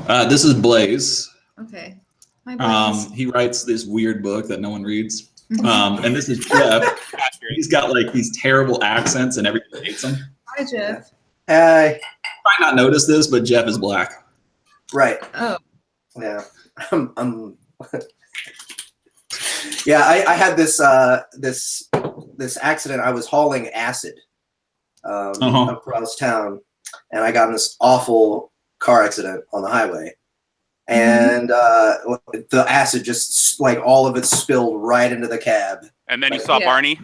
This is Blaise. Okay. Hi, Blaise. He writes this weird book that no one reads. And this is Jeff. He's got like these terrible accents and everyone hates him. Hi, Jeff. Hey. You might not notice this, but Jeff is black. Right. Oh. Yeah. Yeah, I had this accident. I was hauling acid across town, and I got in this awful car accident on the highway. And the acid just, like, all of it spilled right into the cab. And then you saw Barney?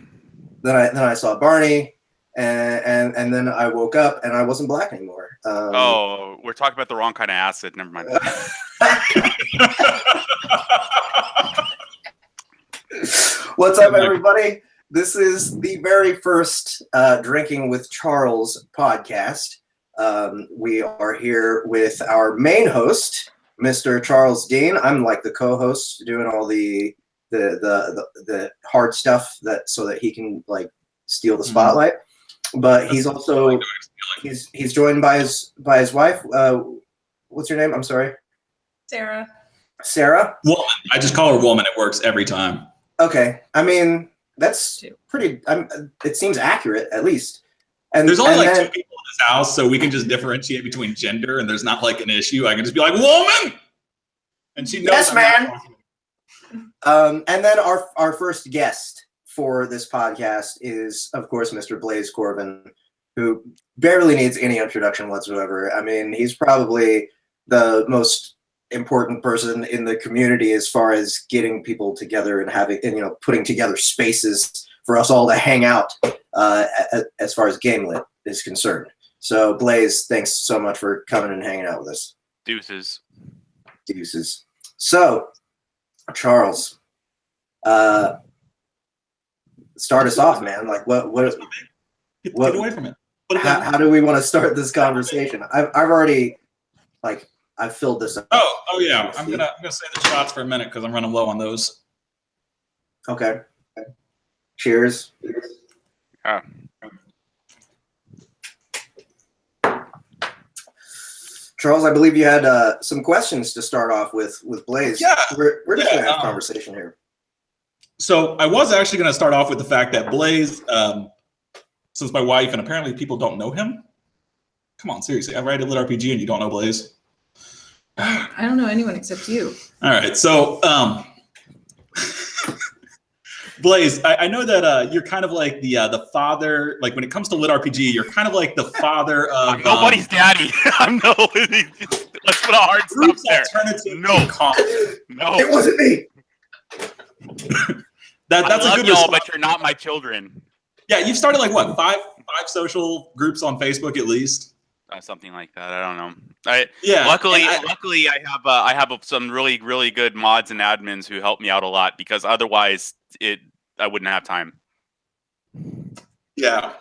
Then I saw Barney, and then I woke up, and I wasn't black anymore. Oh, we're talking about the wrong kind of acid. Never mind. What's up, everybody? This is the very first Drinking with Charles podcast. We are here with our main host, Mr. Charles Dean. I'm like the co-host, doing all the hard stuff so that he can like steal the spotlight. But he's also he's joined by his wife. What's your name? I'm sorry. Sarah. Sarah? Woman. I just call her woman. It works every time. Okay. I mean, that's pretty. It seems accurate, at least. And there's only like two people in this house, so we can just differentiate between gender, and there's not like an issue. I can just be like, woman, and she knows. Yes, man. And then our first guest for this podcast is, of course, Mr. Blaise Corvin, who barely needs any introduction whatsoever. I mean, he's probably the most important person in the community as far as getting people together and having, putting together spaces for us all to hang out as far as Game Lit is concerned. So, Blaise, thanks so much for coming and hanging out with us. Deuces. So, Charles, start us off, man. Like, what get away from it. How do we want to start this conversation? I've already, like, I've filled this up. Oh yeah. I'm gonna say the shots for a minute because I'm running low on those. Okay. Cheers. Charles, I believe you had some questions to start off with Blaise. Yeah. We're just gonna have a conversation here. So I was actually gonna start off with the fact that Blaise, since my wife and apparently people don't know him. Come on, seriously, I write a lit RPG and you don't know Blaise. I don't know anyone except you. All right, so Blaise, I know that you're kind of like the father. Like when it comes to lit RPG, you're kind of like the father of. I'm nobody's daddy. I'm no. Let's put a hard stop there. No, it wasn't me. That's I a love good y'all, response. but you're not my children. Yeah, you've started like what five social groups on Facebook at least. Something like that. I don't know. Luckily, I have some really good mods and admins who help me out a lot because otherwise I wouldn't have time. Yeah,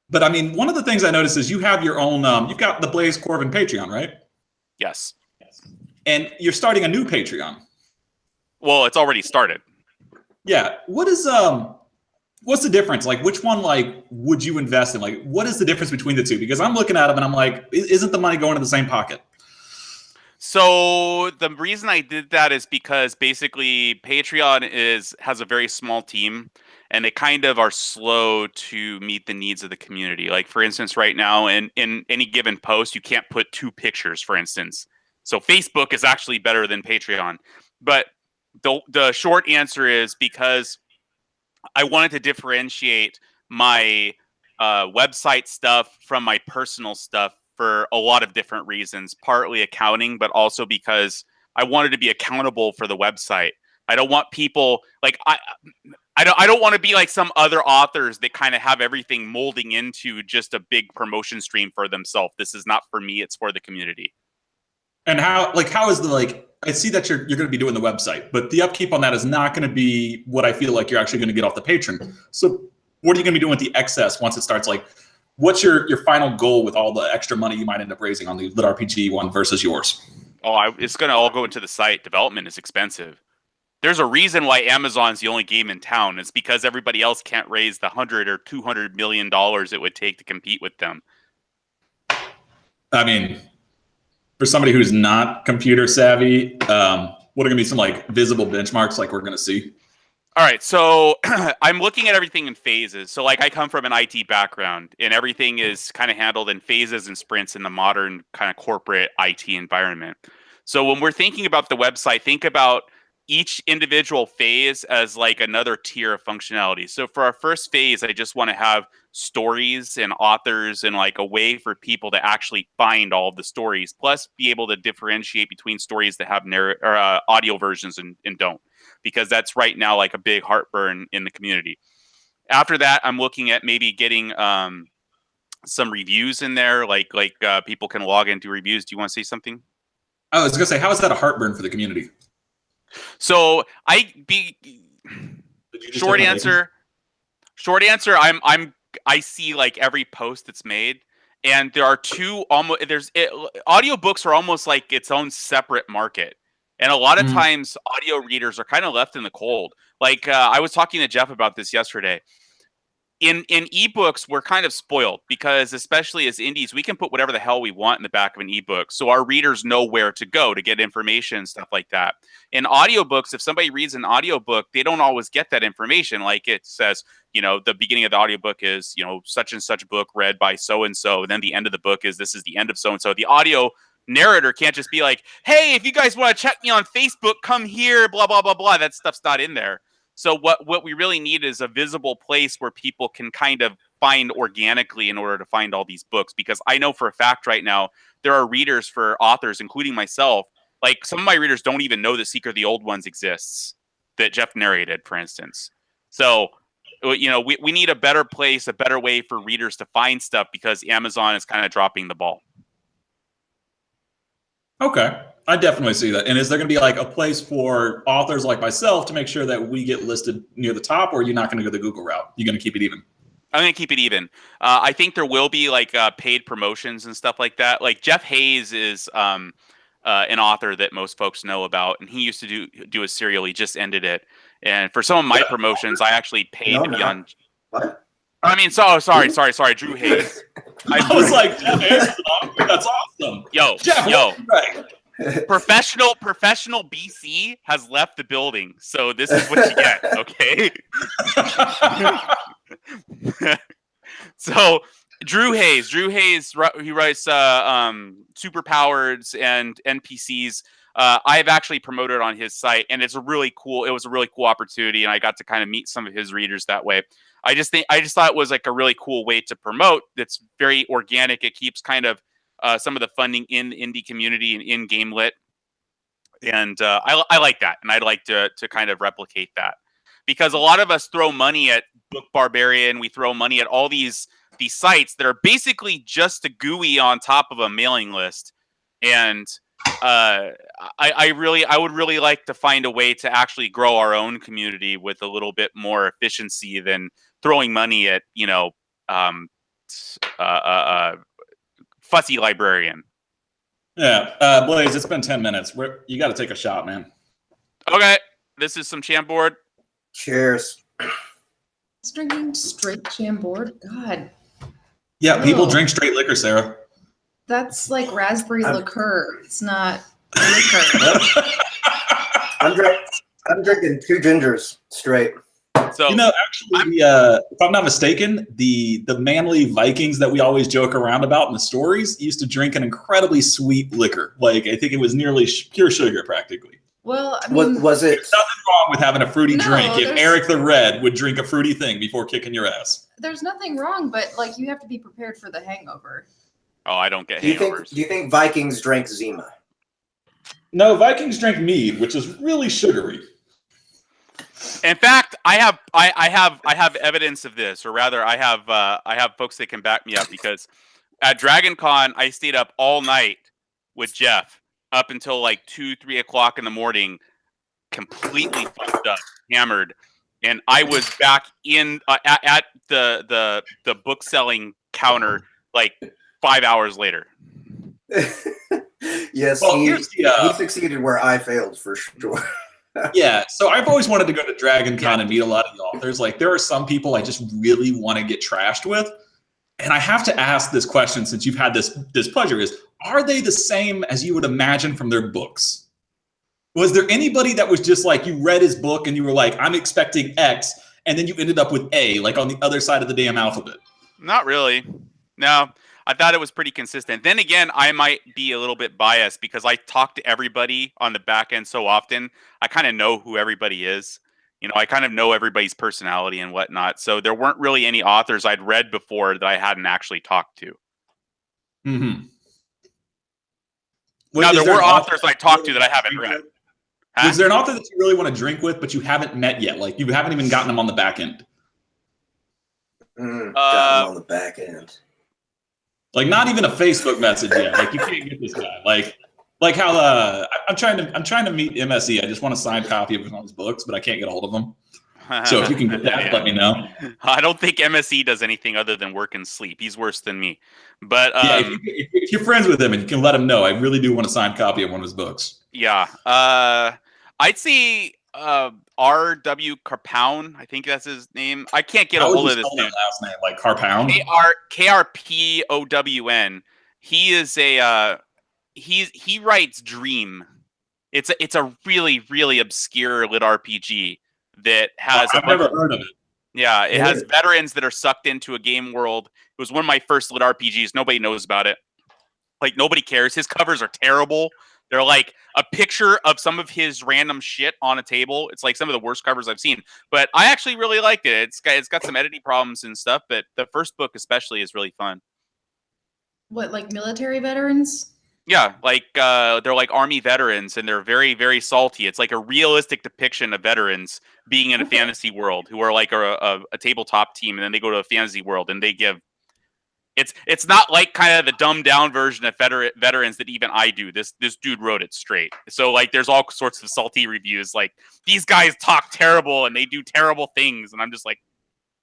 but I mean, one of the things I noticed is you have your own. You've got the Blaise Corvin Patreon, right? Yes. And you're starting a new Patreon. Well, it's already started. Yeah. What's the difference? Like, which one, like, would you invest in? Like, what is the difference between the two? Because I'm looking at them and I'm like, isn't the money going to the same pocket? So the reason I did that is because basically Patreon has a very small team and they kind of are slow to meet the needs of the community. Like, for instance, right now in any given post, you can't put 2 pictures, for instance. So Facebook is actually better than Patreon. But the short answer is because I wanted to differentiate my website stuff from my personal stuff for a lot of different reasons, partly accounting, but also because I wanted to be accountable for the website. I don't want people like I don't want to be like some other authors that kind of have everything molding into just a big promotion stream for themselves. This is not for me, it's for the community. And how is the I see that you're going to be doing the website, but the upkeep on that is not going to be what I feel like you're actually going to get off the patron. So what are you going to be doing with the excess once it starts? Like, what's your final goal with all the extra money you might end up raising on the lit RPG one versus yours? It's going to all go into the site. Development is expensive. There's a reason why Amazon's the only game in town. It's because everybody else can't raise the $100 or $200 million it would take to compete with them. I mean, for somebody who's not computer savvy, what are going to be some like visible benchmarks like we're going to see? All right, so I'm looking at everything in phases. So like I come from an IT background and everything is kind of handled in phases and sprints in the modern kind of corporate IT environment. So when we're thinking about the website, think about each individual phase as like another tier of functionality. So for our first phase, I just want to have stories and authors and like a way for people to actually find all of the stories, plus be able to differentiate between stories that have audio versions and don't, because that's right now like a big heartburn in the community. After that, I'm looking at maybe getting some reviews in there, like people can log into reviews. Do you want to say something? I was going to say, how is that a heartburn for the community? So short answer, I see like every post that's made, and there are audiobooks are almost like its own separate market. And a lot of times audio readers are kind of left in the cold. Like I was talking to Jeff about this yesterday. In ebooks, we're kind of spoiled because, especially as indies, we can put whatever the hell we want in the back of an ebook. So our readers know where to go to get information and stuff like that. In audiobooks, if somebody reads an audiobook, they don't always get that information. Like it says, the beginning of the audiobook is, such and such book read by so-and-so. And then the end of the book is, this is the end of so-and-so. The audio narrator can't just be like, hey, if you guys want to check me on Facebook, come here, blah, blah, blah, blah. That stuff's not in there. So what we really need is a visible place where people can kind of find organically in order to find all these books. Because I know for a fact right now, there are readers for authors, including myself. Like some of my readers don't even know that Secret of the Old Ones exists, that Jeff narrated, for instance. So, we need a better place, a better way for readers to find stuff, because Amazon is kind of dropping the ball. Okay. I definitely see that. And is there going to be like a place for authors like myself to make sure that we get listed near the top, or are you not going to go the Google route? You're going to keep it even? I'm going to keep it even. I think there will be like paid promotions and stuff like that. Like Jeff Hayes is an author that most folks know about, and he used to do a serial. He just ended it. And for some of my promotions, I actually paid to be on. What? I mean, sorry, Drew Hayes. I was like, Jeff Hayes, that's awesome. Yo, Jeff, right. Professional BC has left the building, so this is what you get, okay? So Drew Hayes, he writes superpowers and NPCs. I've actually promoted on his site, and it was a really cool opportunity, and I got to kind of meet some of his readers that way. I just thought it was like a really cool way to promote that's very organic. It keeps kind of some of the funding in the indie community and in game lit. And I like that. And I'd like to kind of replicate that, because a lot of us throw money at Book Barbarian. We throw money at all these sites that are basically just a GUI on top of a mailing list. And I would really like to find a way to actually grow our own community with a little bit more efficiency than throwing money at, fussy librarian. Yeah, Blaise, it's been 10 minutes. You got to take a shot, man. Okay, this is some Chambord. Cheers. It's drinking straight Chambord. God, Yeah, people drink straight liquor, Sarah. that's like raspberry liqueur. It's not liquor. I'm drinking 2 gingers straight. So actually, if I'm not mistaken, the manly Vikings that we always joke around about in the stories used to drink an incredibly sweet liquor. Like, I think it was nearly pure sugar, practically. Well, I mean, Was it? There's nothing wrong with having a fruity No, drink if there's- Eric the Red would drink a fruity thing before kicking your ass. there's nothing wrong, but like you have to be prepared for the hangover. Oh, I don't get Do you hangovers. think Vikings drank Zima? No, Vikings drink mead, which is really sugary. In fact, I have evidence of this, or rather, I have folks that can back me up, because at Dragon Con, I stayed up all night with Jeff up until like 2-3 o'clock in the morning, completely fucked up, hammered, and I was back in at the book selling counter like 5 hours later. Yes, Well, he here's the, succeeded where I failed, for sure. Yeah, so I've always wanted to go to Dragon Con and meet a lot of the authors. Like, there are some people I just really want to get trashed with. and I have to ask this question since you've had this pleasure, is, are they the same as you would imagine from their books? Was there anybody that was just like, you read his book and you were like, I'm expecting X, and then you ended up with A, like on the other side of the damn alphabet? Not really. No, I thought it was pretty consistent. Then again, I might be a little bit biased because I talk to everybody on the back end so often. I kind of know who everybody is. You know, I kind of know everybody's personality and whatnot. So there weren't really any authors I'd read before that I hadn't actually talked to. Mm-hmm. Now, there were authors I talked to that I haven't read. Huh? Was there an author that you really want to drink with, but you haven't met yet? Like, you haven't even gotten them on the back end? Got them on the back end. Like, not even a Facebook message yet. Like, you can't get this guy. Like how I'm trying to meet MSE. I just want a signed copy of one of his books, but I can't get a hold of him. So if you can get that, Yeah. let me know. I don't think MSE does anything other than work and sleep. He's worse than me. But Yeah, if you're friends with him and you can let him know, I really do want a signed copy of one of his books. yeah, I'd say R.W. Carpown. I think that's his name. I can't get a How would hold you of this spell that dude. last name? Like Carpound? Krpown. He is a he writes Dream. It's a really, really obscure lit RPG that has I've never heard of it. Yeah, it has veterans that are sucked into a game world. It was one of my first lit RPGs. Nobody knows about it. Like, nobody cares. His covers are terrible. They're like a picture of some of his random shit on a table. It's like some of the worst covers I've seen. But I actually really liked it. It's got some editing problems and stuff, but the first book especially is really fun. What, like military veterans? Yeah, like they're like army veterans, and they're very, very salty. It's like a realistic depiction of veterans being in a fantasy world who are like a tabletop team, and then they go to a fantasy world and they give. It's not like kind of the dumbed down version of veterans that even I do. This dude wrote it straight. So like there's all sorts of salty reviews like these guys talk terrible and they do terrible things, and I'm just like,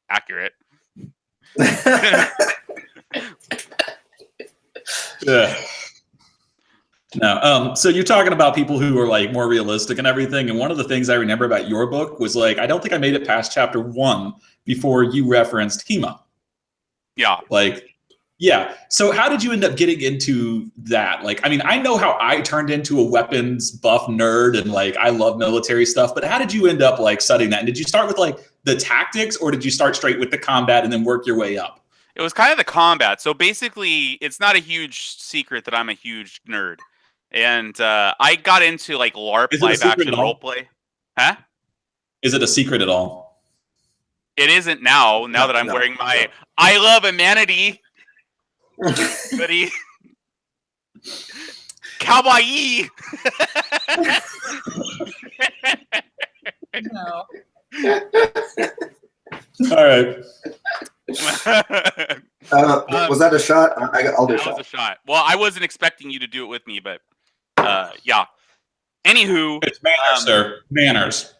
accurate. Yeah. No. So you're talking about people who are like more realistic and everything. And one of the things I remember about your book was like, I don't think I made it past chapter 1 before you referenced HEMA. Yeah. Like, yeah. So how did you end up getting into that? Like, I mean, I know how I turned into a weapons buff nerd and like, I love military stuff, but how did you end up like studying that? And did you start with like the tactics, or did you start straight with the combat and then work your way up? It was kind of the combat. So basically, it's not a huge secret that I'm a huge nerd. And I got into like LARP live action roleplay. Huh? Is it a secret at all? It isn't now that I'm wearing my I Love Humanity hoodie. Kawaii. No. All right. Was that a shot? I'll do a That shot. was a shot. Well, I wasn't expecting you to do it with me, but yeah. Anywho, It's manners, sir. Manners.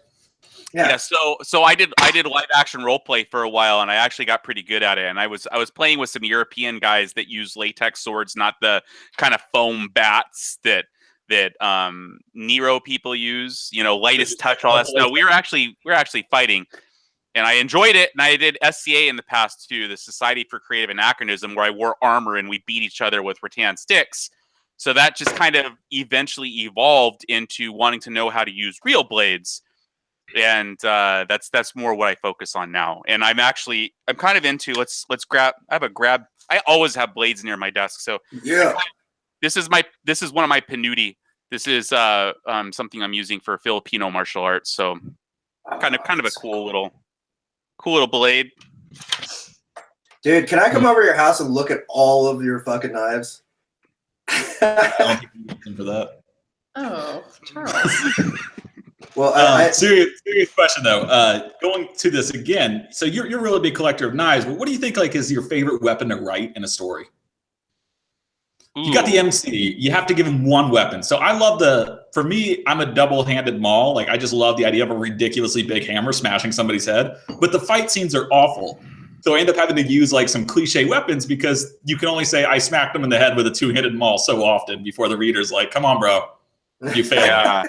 Yeah. yeah. So I did live action role play for a while, and I actually got pretty good at it. And I was playing with some European guys that use latex swords, not the kind of foam bats that Nero people use. You know, lightest touch, all that stuff. No, we were actually fighting. And I enjoyed it, and I did SCA in the past too, the Society for Creative Anachronism, where I wore armor and we beat each other with rattan sticks. So that just kind of eventually evolved into wanting to know how to use real blades, and that's more what I focus on now. And I'm kind of into let's grab. I always have blades near my desk, so Yeah. this is one of my Panuti. This is something I'm using for Filipino martial arts. So kind of a cool little blade. Dude, can I come over to your house and look at all of your fucking knives? I don't think you're looking for that. Oh, Charles. Well, serious question though. Going to this again, so you're a really big collector of knives, but what do you think like is your favorite weapon to write in a story? You got the MC. You have to give him one weapon. So I love for me, I'm a double-handed maul. Like I just love the idea of a ridiculously big hammer smashing somebody's head. But the fight scenes are awful. So I end up having to use like some cliche weapons because you can only say I smacked him in the head with a two-handed maul so often before the reader's like, come on, bro. You failed. Yeah.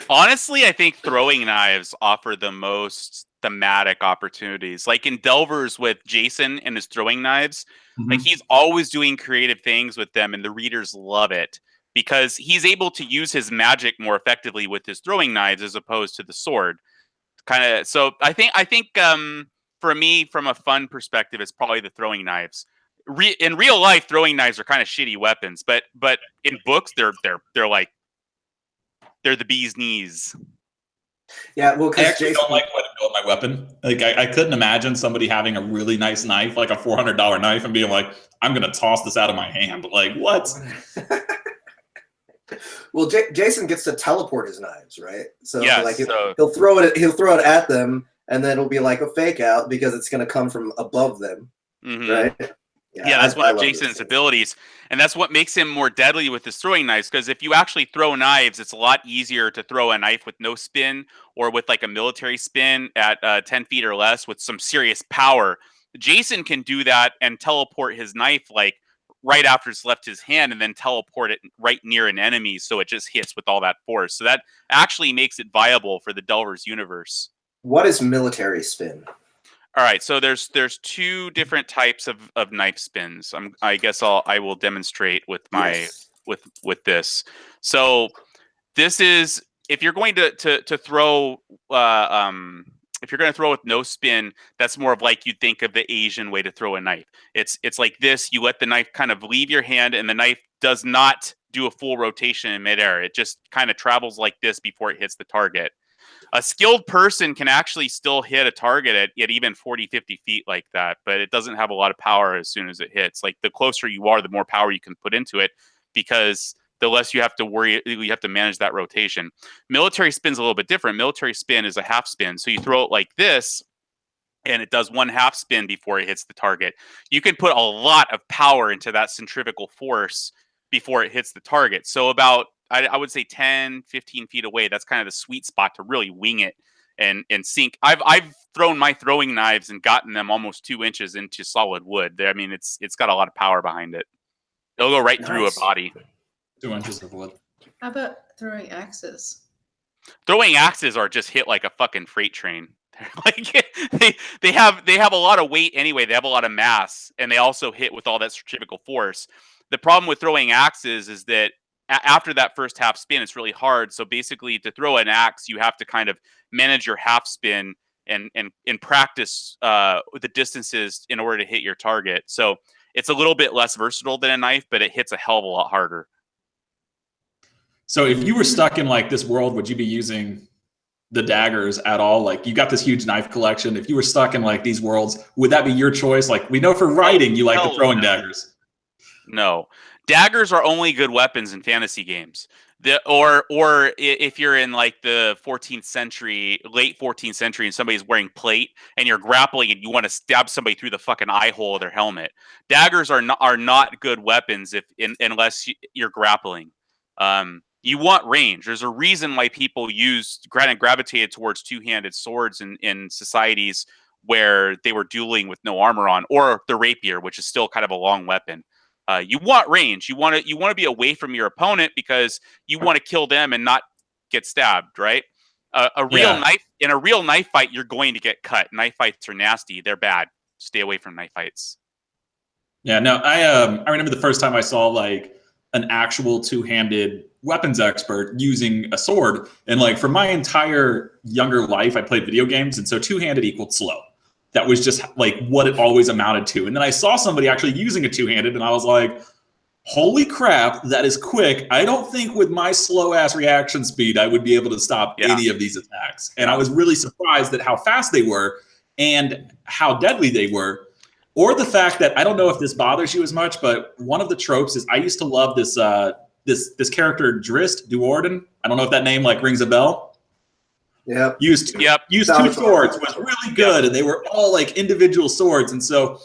Honestly, I think throwing knives offer the most thematic opportunities. Like in Delvers with Jason and his throwing knives, like he's always doing creative things with them, and the readers love it because he's able to use his magic more effectively with his throwing knives as opposed to the sword. Kind of. So I think for me, from a fun perspective, it's probably the throwing knives. In real life, throwing knives are kind of shitty weapons, but in books, they're like they're the bee's knees. Yeah, well, I because actually Jason, don't like the way to build my weapon. Like I couldn't imagine somebody having a really nice knife, like a $400 knife, and being like, "I'm gonna toss this out of my hand." Like what? well, Jason gets to teleport his knives, right? So Yes, like so- he'll throw it at them, and then it'll be like a fake out because it's going to come from above them, right? Yeah, that's one I of love Jason's those things. abilities, and that's what makes him more deadly with his throwing knives. Because if you actually throw knives, it's a lot easier to throw a knife with no spin or with like a military spin at 10 feet or less with some serious power. Jason can do that and teleport his knife like right after it's left his hand, and then teleport it right near an enemy, so it just hits with all that force. So that actually makes it viable for the Delvers universe. What is military spin? All right, so there's two different types of knife spins. I guess I will demonstrate with my Yes. with this. So this is if you're going to throw if you're going to throw with no spin, that's more of like you'd think of the Asian way to throw a knife. It's like this. You let the knife kind of leave your hand, and the knife does not do a full rotation in midair. It just kind of travels like this before it hits the target. A skilled person can actually still hit a target at even 40, 50 feet like that, but it doesn't have a lot of power as soon as it hits. Like the closer you are, the more power you can put into it because the less you have to worry, you have to manage that rotation. Military spin's a little bit different. Military spin is a half spin. So you throw it like this, and it does one half spin before it hits the target. You can put a lot of power into that centrifugal force before it hits the target. So about I would say 10, 15 feet away, that's kind of the sweet spot to really wing it and sink. I've thrown my throwing knives and gotten them almost 2 inches into solid wood. I mean, it's got a lot of power behind it. It'll go right through a Nice. body. 2 inches of wood. How about throwing axes? Throwing axes are just hit like a fucking freight train. Like they have a lot of weight anyway. They have a lot of mass, and they also hit with all that centrifugal force. The problem with throwing axes is that after that first half spin, it's really hard. So basically, to throw an axe, you have to kind of manage your half spin and practice the distances in order to hit your target. So it's a little bit less versatile than a knife, but it hits a hell of a lot harder. So if you were stuck in like this world, would you be using the daggers at all? Like you got this huge knife collection. If you were stuck in like these worlds, would that be your choice? Like we know for writing, you like the throwing daggers. No, daggers are only good weapons in fantasy games. Or if you're in like the 14th century, late 14th century, and somebody's wearing plate and you're grappling and you want to stab somebody through the fucking eye hole of their helmet. Daggers are not good weapons unless you're grappling. You want range. There's a reason why people gravitated towards two-handed swords in societies where they were dueling with no armor on, or the rapier, which is still kind of a long weapon. You want range. You want to be away from your opponent because you want to kill them and not get stabbed, right? A real knife in a real knife fight, you're going to get cut. Knife fights are nasty. They're bad. Stay away from knife fights. Yeah, no, I remember the first time I saw like an actual two-handed weapons expert using a sword, and like for my entire younger life, I played video games, and so two-handed equaled slow. That was just like what it always amounted to. And then I saw somebody actually using a two-handed, and I was like, holy crap, that is quick. I don't think with my slow ass reaction speed, I would be able to stop any of these attacks. And I was really surprised at how fast they were and how deadly they were. Or the fact that I don't know if this bothers you as much, but one of the tropes is I used to love this this character Drist Duorden. I don't know if that name like rings a bell. Yep. Used two swords was really good, and they were all like individual swords. And so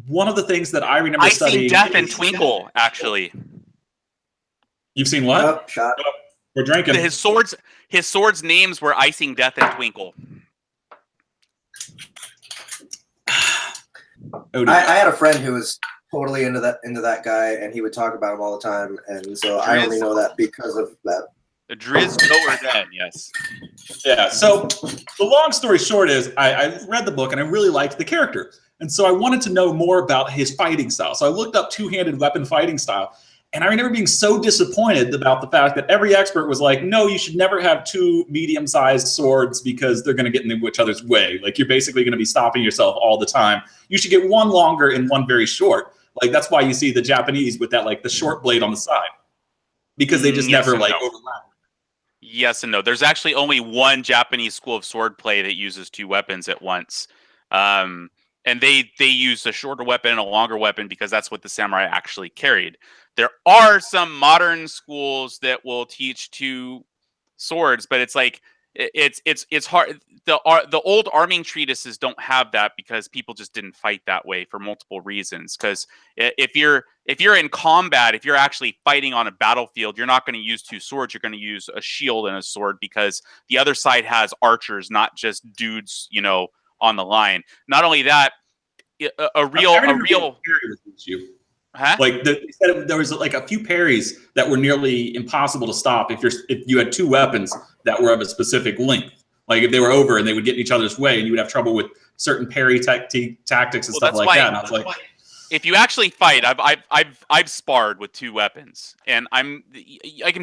one of the things that I remember studying, Death and Twinkle, actually. You've seen what? Yep, shot. We're drinking. His swords names were Icing Death and Twinkle. I had a friend who was totally into that guy, and he would talk about him all the time, and so I only know that because of that. The Driz go or dead, yes. Yeah. So the long story short is I read the book and I really liked the character. And so I wanted to know more about his fighting style. So I looked up two-handed weapon fighting style. And I remember being so disappointed about the fact that every expert was like, no, you should never have two medium-sized swords because they're going to get in each other's way. Like, you're basically going to be stopping yourself all the time. You should get one longer and one very short. Like, that's why you see the Japanese with that, like, the short blade on the side. Because they just never, like, overlap. Yes and no. There's actually only one Japanese school of swordplay that uses two weapons at once. And they use a shorter weapon and a longer weapon because that's what the samurai actually carried. There are some modern schools that will teach two swords, but it's like it's hard. The old arming treatises don't have that because people just didn't fight that way for multiple reasons. Because if you're in combat, if you're actually fighting on a battlefield, you're not going to use two swords. You're going to use a shield and a sword because the other side has archers, not just dudes, on the line. Not only that, a real. Huh? Like there was like a few parries that were nearly impossible to stop if you had two weapons that were of a specific length. Like if they were over and they would get in each other's way, and you would have trouble with certain parry tactics and stuff like that. And I was like, if you actually fight, I've sparred with two weapons, and I'm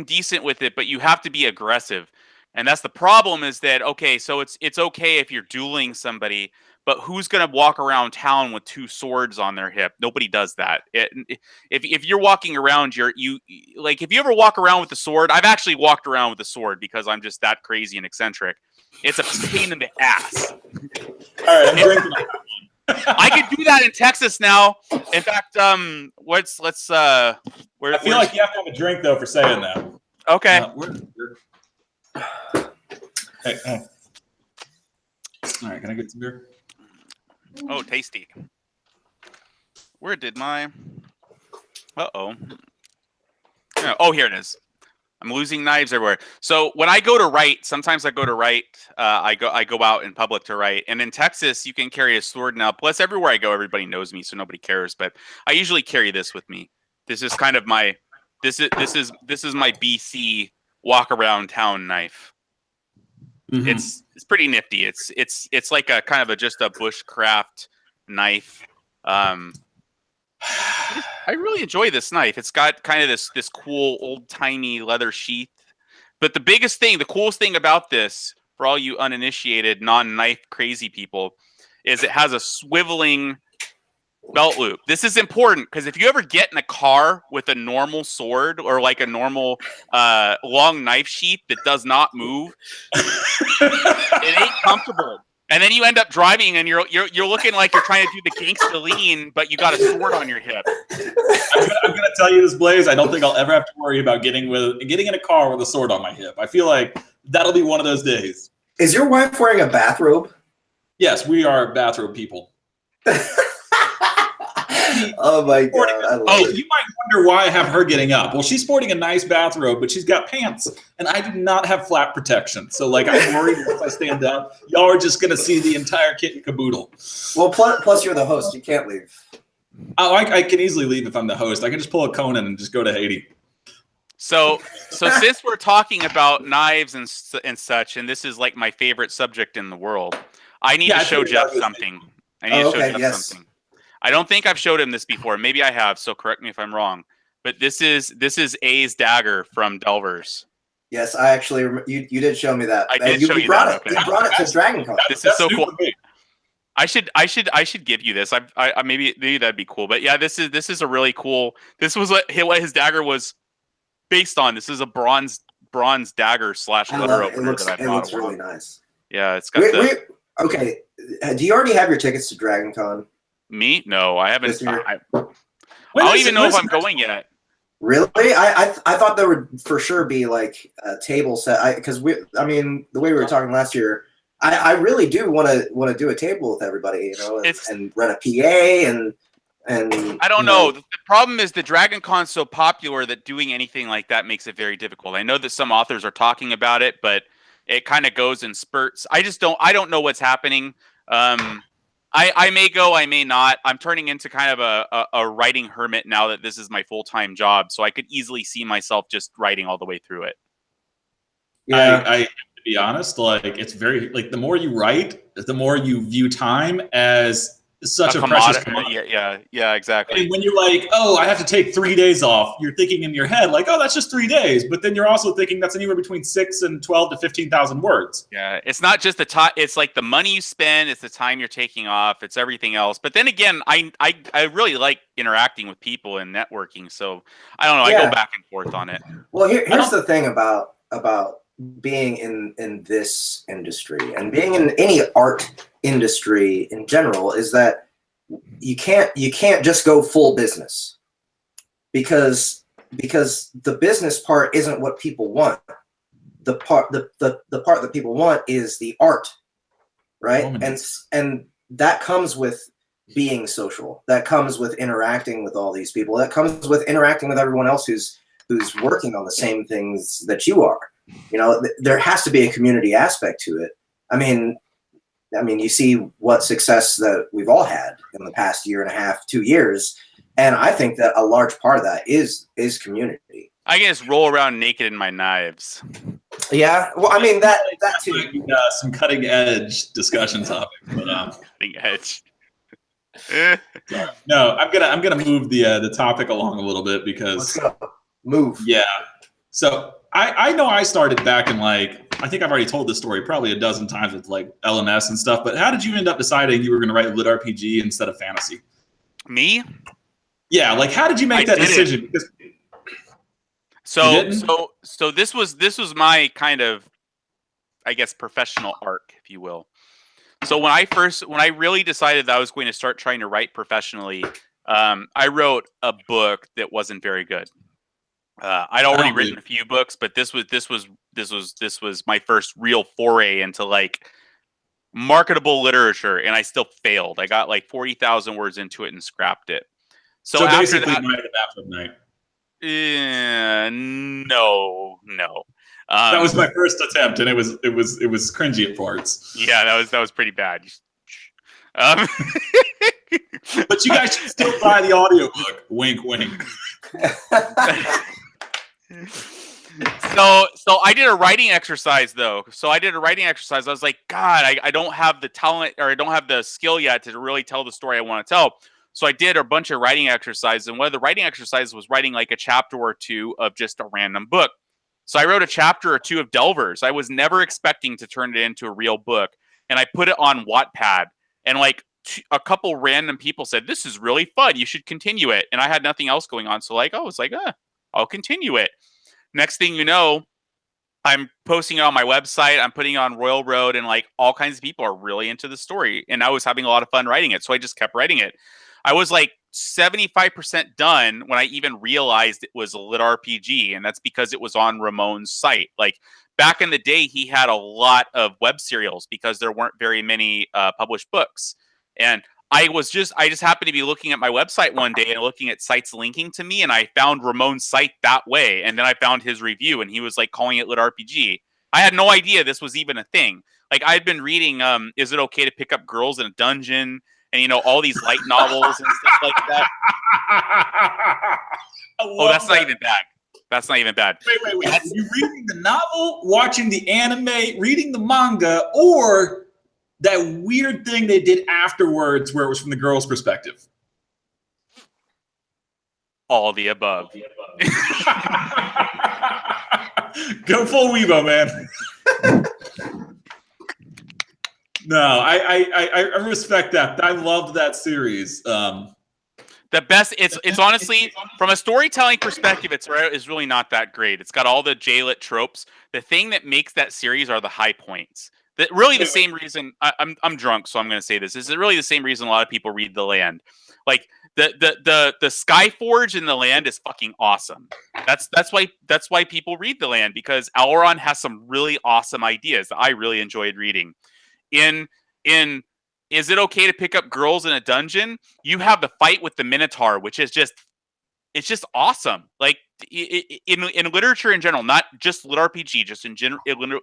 decent with it, but you have to be aggressive, and that's the problem. Is that okay? So it's okay if you're dueling somebody. But who's going to walk around town with two swords on their hip? Nobody does that. If you're walking around, if you ever walk around with a sword, I've actually walked around with a sword because I'm just that crazy and eccentric. It's a pain in the ass. All right, I'm drinking. I can do that in Texas now. In fact, I feel like you have to have a drink though for saying that. Okay. Hey. All right, can I get some beer? Oh, tasty. Where did my... Uh-oh. Oh, here it is. I'm losing knives everywhere. So when I go to write, sometimes I go to write. I go out in public to write. And in Texas, you can carry a sword now. Plus, everywhere I go, everybody knows me, so nobody cares. But I usually carry this with me. This is kind of my... This is my BC walk around town knife. Mm-hmm. It's pretty nifty. It's like a kind of just a bushcraft knife. I really enjoy this knife. It's got kind of this cool old timey leather sheath. But the coolest thing about this, for all you uninitiated non-knife crazy people, is it has a swiveling belt loop. This is important because if you ever get in a car with a normal sword or like a normal long knife sheath that does not move, it ain't comfortable. And then you end up driving and you're looking like you're trying to do the gangsta lean, but you got a sword on your hip. I'm gonna tell you this, Blaise. I don't think I'll ever have to worry about getting in a car with a sword on my hip. I feel like that'll be one of those days. Is your wife wearing a bathrobe? Yes, we are bathrobe people. Oh my god! You might wonder why I have her getting up. Well, she's sporting a nice bathrobe, but she's got pants, and I do not have flap protection. So, like, I'm worried if I stand up, y'all are just gonna see the entire kit and caboodle. Well, plus you're the host; you can't leave. Oh, I can easily leave if I'm the host. I can just pull a Conan and just go to Haiti. So since we're talking about knives and such, and this is like my favorite subject in the world, I need to show Jeff something. Something. I don't think I've showed him this before. Maybe I have, so correct me if I'm wrong. But this is A's dagger from Delvers. Yes, I actually you did show me that. I did show you brought that. It. Okay. You brought it to DragonCon. This is so cool. I should give you this. I maybe that'd be cool. But yeah, this is a really cool. This was what his dagger was based on. This is a bronze dagger / leather opener that I bought. It looks really nice. Yeah, it's got okay. Do you already have your tickets to DragonCon? Me? No, I haven't. I don't even know if I'm going yet. Really? I thought there would for sure be like a table set. Because the way we were talking last year, I really do want to do a table with everybody, and run a PA and I don't know. The problem is the DragonCon's so popular that doing anything like that makes it very difficult. I know that some authors are talking about it, but it kind of goes in spurts. I don't know what's happening. I may go, I may not. I'm turning into kind of a writing hermit now that this is my full-time job, so I could easily see myself just writing all the way through it. I have to be honest, like it's very like the more you write, the more you view time as such a precious commodity. Yeah, exactly. And when you're like, oh, I have to take 3 days off, you're thinking in your head like, oh, that's just 3 days. But then you're also thinking that's anywhere between 6 and 12 to 15,000 words. Yeah, it's not just the time. It's like the money you spend. It's the time you're taking off. It's everything else. But then again, I really like interacting with people and networking. So I don't know. I go back and forth on it. Well, here's the thing about being in this industry and being in any art industry in general is that you can't just go full business because the business part isn't what people want. The part that people want is the art, right? And that comes with being social. That comes with interacting with all these people. That comes with interacting with everyone else who's working on the same things that you are. You know, there has to be a community aspect to it. I mean, you see what success that we've all had in the past year and a half, 2 years, and I think that a large part of that is community. I can just roll around naked in my knives. Yeah, well, I mean that too. Some cutting edge discussion topic, but cutting edge. No, I'm gonna move the topic along a little bit because Let's go. Move. Yeah. So I know I started back in like, I think I've already told this story probably a dozen times with like LMS and stuff, but how did you end up deciding you were going to write lit RPG instead of fantasy? Me? Yeah. Like, how did you make that decision? Because So this was my kind of, I guess, professional arc, if you will. So when I really decided that I was going to start trying to write professionally, I wrote a book that wasn't very good. I'd already written a few books, but this was my first real foray into like marketable literature, and I still failed. I got like 40,000 words into it and scrapped it. So after basically, that, Night of the Bathroom Night. No. That was my first attempt, and it was cringy at parts. Yeah, that was pretty bad. But you guys should still buy the audiobook. Wink, wink. So I did a writing exercise though. I was like, God, I don't have the talent or I don't have the skill yet to really tell the story I want to tell. So I did a bunch of writing exercises, and one of the writing exercises was writing like a chapter or two of just a random book. So I wrote a chapter or two of Delvers. I was never expecting to turn it into a real book, and I put it on Wattpad, and like a couple random people said, "This is really fun. You should continue it." And I had nothing else going on, so like, I'll continue it. Next thing you know, I'm posting it on my website. I'm putting it on Royal Road, and like all kinds of people are really into the story. And I was having a lot of fun writing it, so I just kept writing it. I was like 75% done when I even realized it was a lit RPG, and that's because it was on Ramon's site. Like back in the day, he had a lot of web serials because there weren't very many published books. And I just happened to be looking at my website one day and looking at sites linking to me, and I found Ramon's site that way. And then I found his review, and he was like calling it lit RPG. I had no idea this was even a thing. Like I'd been reading, Is It Okay to Pick Up Girls in a Dungeon? And, all these light novels and stuff like that. That's not even bad. That's not even bad. Wait. Are you reading the novel, watching the anime, reading the manga, or that weird thing they did afterwards where it was from the girl's perspective? All of the above. Go full Weibo, man. No, I respect that. I loved that series. The best. It's honestly, from a storytelling perspective, it's really not that great. It's got all the J-lit tropes. The thing that makes that series are the high points. That really the same reason. I'm drunk, so I'm going to say this. This is really the same reason a lot of people read The Land. Like the Skyforge in The Land is fucking awesome. That's why people read The Land, because Elrond has some really awesome ideas that I really enjoyed reading. In Is It Okay to Pick Up Girls in a Dungeon? You have the fight with the Minotaur, which is just awesome. Like in literature in general, not just lit RPG, just in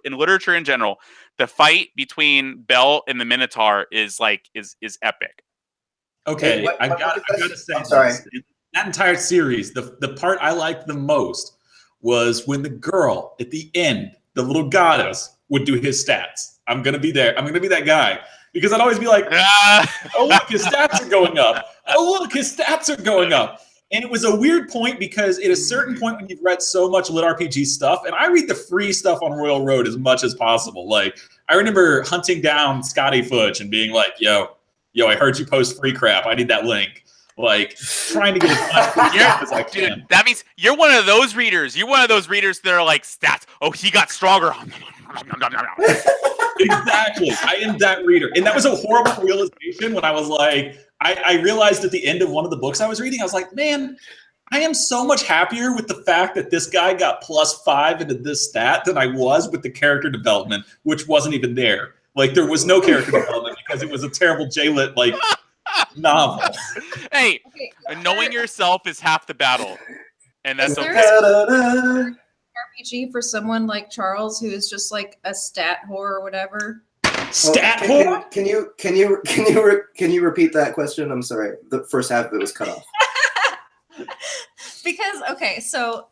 literature in general, the fight between Belle and the Minotaur is epic. Okay, Hey, I gotta say, I'm sorry. That entire series, the part I liked the most was when the girl at the end the little goddess, would do his stats. I'm gonna be there. I'm gonna be that guy because I'd always be like, oh look, his stats are going up. Oh look, his stats are going up. And it was a weird point because at a certain point when you've read so much lit RPG stuff, and I read the free stuff on Royal Road as much as possible. Like I remember hunting down Scotty Fudge and being like, yo, I heard you post free crap. I need that link. Like trying to get as much free crap as I can. Dude, that means you're one of those readers. You're one of those readers that are like stats. Oh, he got stronger. Exactly. I am that reader. And that was a horrible realization when I was like, I realized at the end of one of the books I was reading, I was like, man, I am so much happier with the fact that this guy got +5 into this stat than I was with the character development, which wasn't even there. Like there was no character development because it was a terrible J-lit like novel. Hey, knowing yourself is half the battle. And that's Is there okay. RPG for someone like Charles who is just like a stat whore or whatever? Stat whore? Can you repeat that question? I'm sorry. The first half of it was cut off. Because okay, so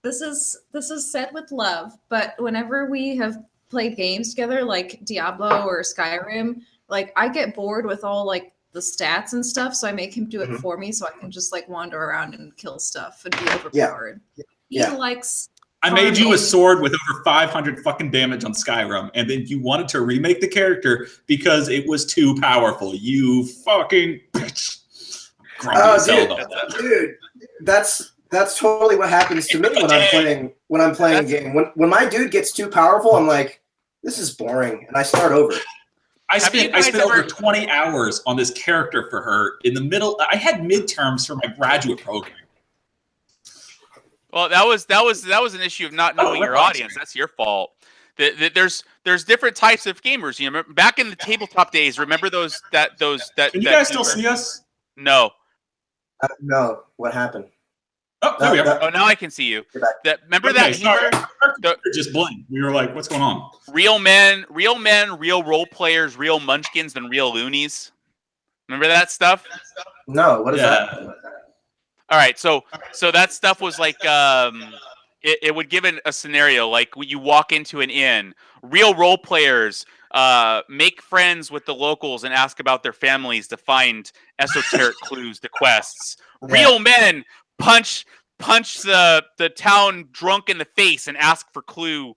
this is said with love, but whenever we have played games together like Diablo or Skyrim, like I get bored with all like the stats and stuff, so I make him do it for me so I can just like wander around and kill stuff and be overpowered. He likes I made you a sword with over 500 fucking damage on Skyrim, and then you wanted to remake the character because it was too powerful. You fucking bitch. Dude, that's totally what happens to me when I'm playing a game. When my dude gets too powerful, I'm like, this is boring, and I start over. I spent over 20 hours on this character for her in the middle. I had midterms for my graduate program. Well, that was an issue of not knowing your audience. That's your fault. There's different types of gamers. You know, back in the tabletop days, remember those. Can you guys still see us? No. No. What happened? Oh, there we are. Oh, now I can see you. Remember that humor? Just blinked. We were like, what's going on? Real men, real role players, real munchkins, and real loonies. Remember that stuff? No. What is that? All right, so that stuff was like it would give a scenario like when you walk into an inn. Real role players make friends with the locals and ask about their families to find esoteric clues to quests. Real men punch the town drunk in the face and ask for clue.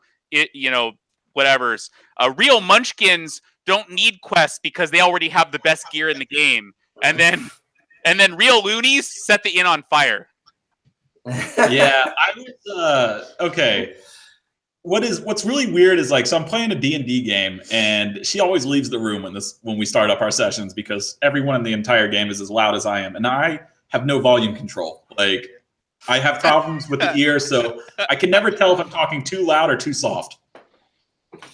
Whatever's. Real munchkins don't need quests because they already have the best gear in the game, and then real loonies set the inn on fire. Yeah, I was okay. What's really weird is like, so I'm playing a D&D game, and she always leaves the room when we start up our sessions because everyone in the entire game is as loud as I am, and I have no volume control. Like, I have problems with the ear, so I can never tell if I'm talking too loud or too soft.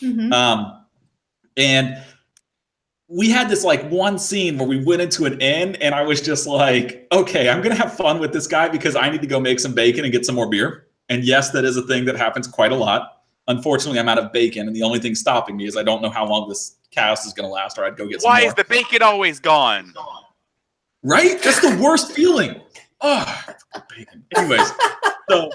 Mm-hmm. And we had this like one scene where we went into an inn, and I was just like, okay, I'm going to have fun with this guy because I need to go make some bacon and get some more beer. And yes, that is a thing that happens quite a lot. Unfortunately, I'm out of bacon, and the only thing stopping me is I don't know how long this cast is going to last, or I'd go get some more. Why is the bacon always gone? Right? That's the worst feeling. Oh, bacon. Anyways, so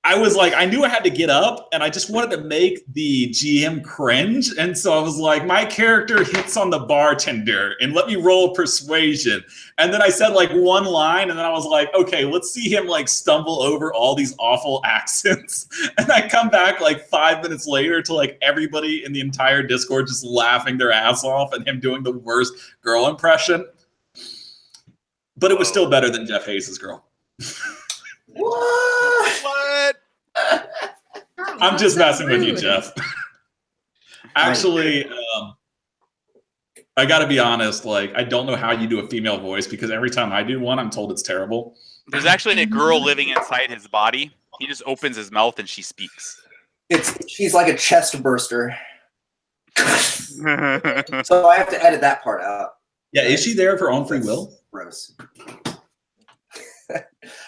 I was like, I knew I had to get up, and I just wanted to make the GM cringe. And so I was like, my character hits on the bartender, and let me roll persuasion. And then I said like one line, and then I was like, okay, let's see him like stumble over all these awful accents. And I come back like 5 minutes later to like everybody in the entire Discord just laughing their ass off and him doing the worst girl impression. But it was still better than Jeff Hayes' girl. What? I'm just messing with you, Jeff. Actually, I got to be honest. Like, I don't know how you do a female voice because every time I do one, I'm told it's terrible. There's actually a girl living inside his body. He just opens his mouth and she speaks. She's like a chest burster. So I have to edit that part out. Yeah, is she there of her own free will? Gross.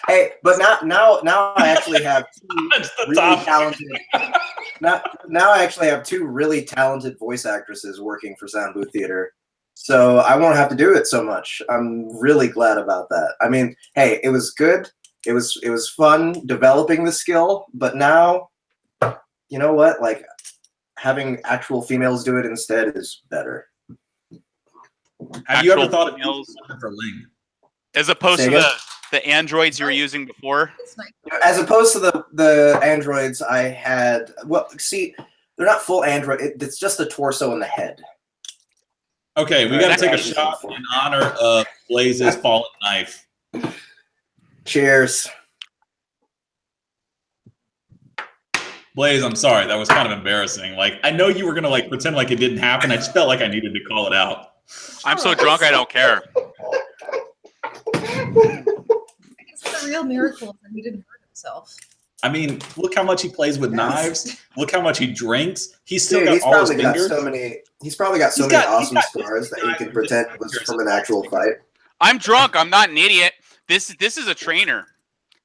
Hey, but now I actually have two really talented. Now I actually have two really talented voice actresses working for Soundbooth Theater, so I won't have to do it so much. I'm really glad about that. I mean, hey, it was good. It was fun developing the skill, but now you know what? Like, having actual females do it instead is better. Have you ever Actual thought of females? using something for Ling? As opposed Say to again? the androids you were using before. It's nice. As opposed to the androids I had, well, see, they're not full android. It's just the torso and the head. Okay, we Alright, got to take a that's shot easy. in honor of Blaise's fallen knife. Cheers. Blaise, I'm sorry. That was kind of embarrassing. Like, I know you were going to like pretend like it didn't happen. I just felt like I needed to call it out. I'm so drunk I don't care. I guess the real miracle is that he didn't hurt himself. I mean, look how much he plays with knives. Look how much he drinks. He's still Dude, got he's all his probably got fingers. so many. He's probably got so He's many got- he's awesome got scars that he knives can and pretend just was fingers from an and actual fingers. fight. I'm drunk. I'm not an idiot. This is a trainer.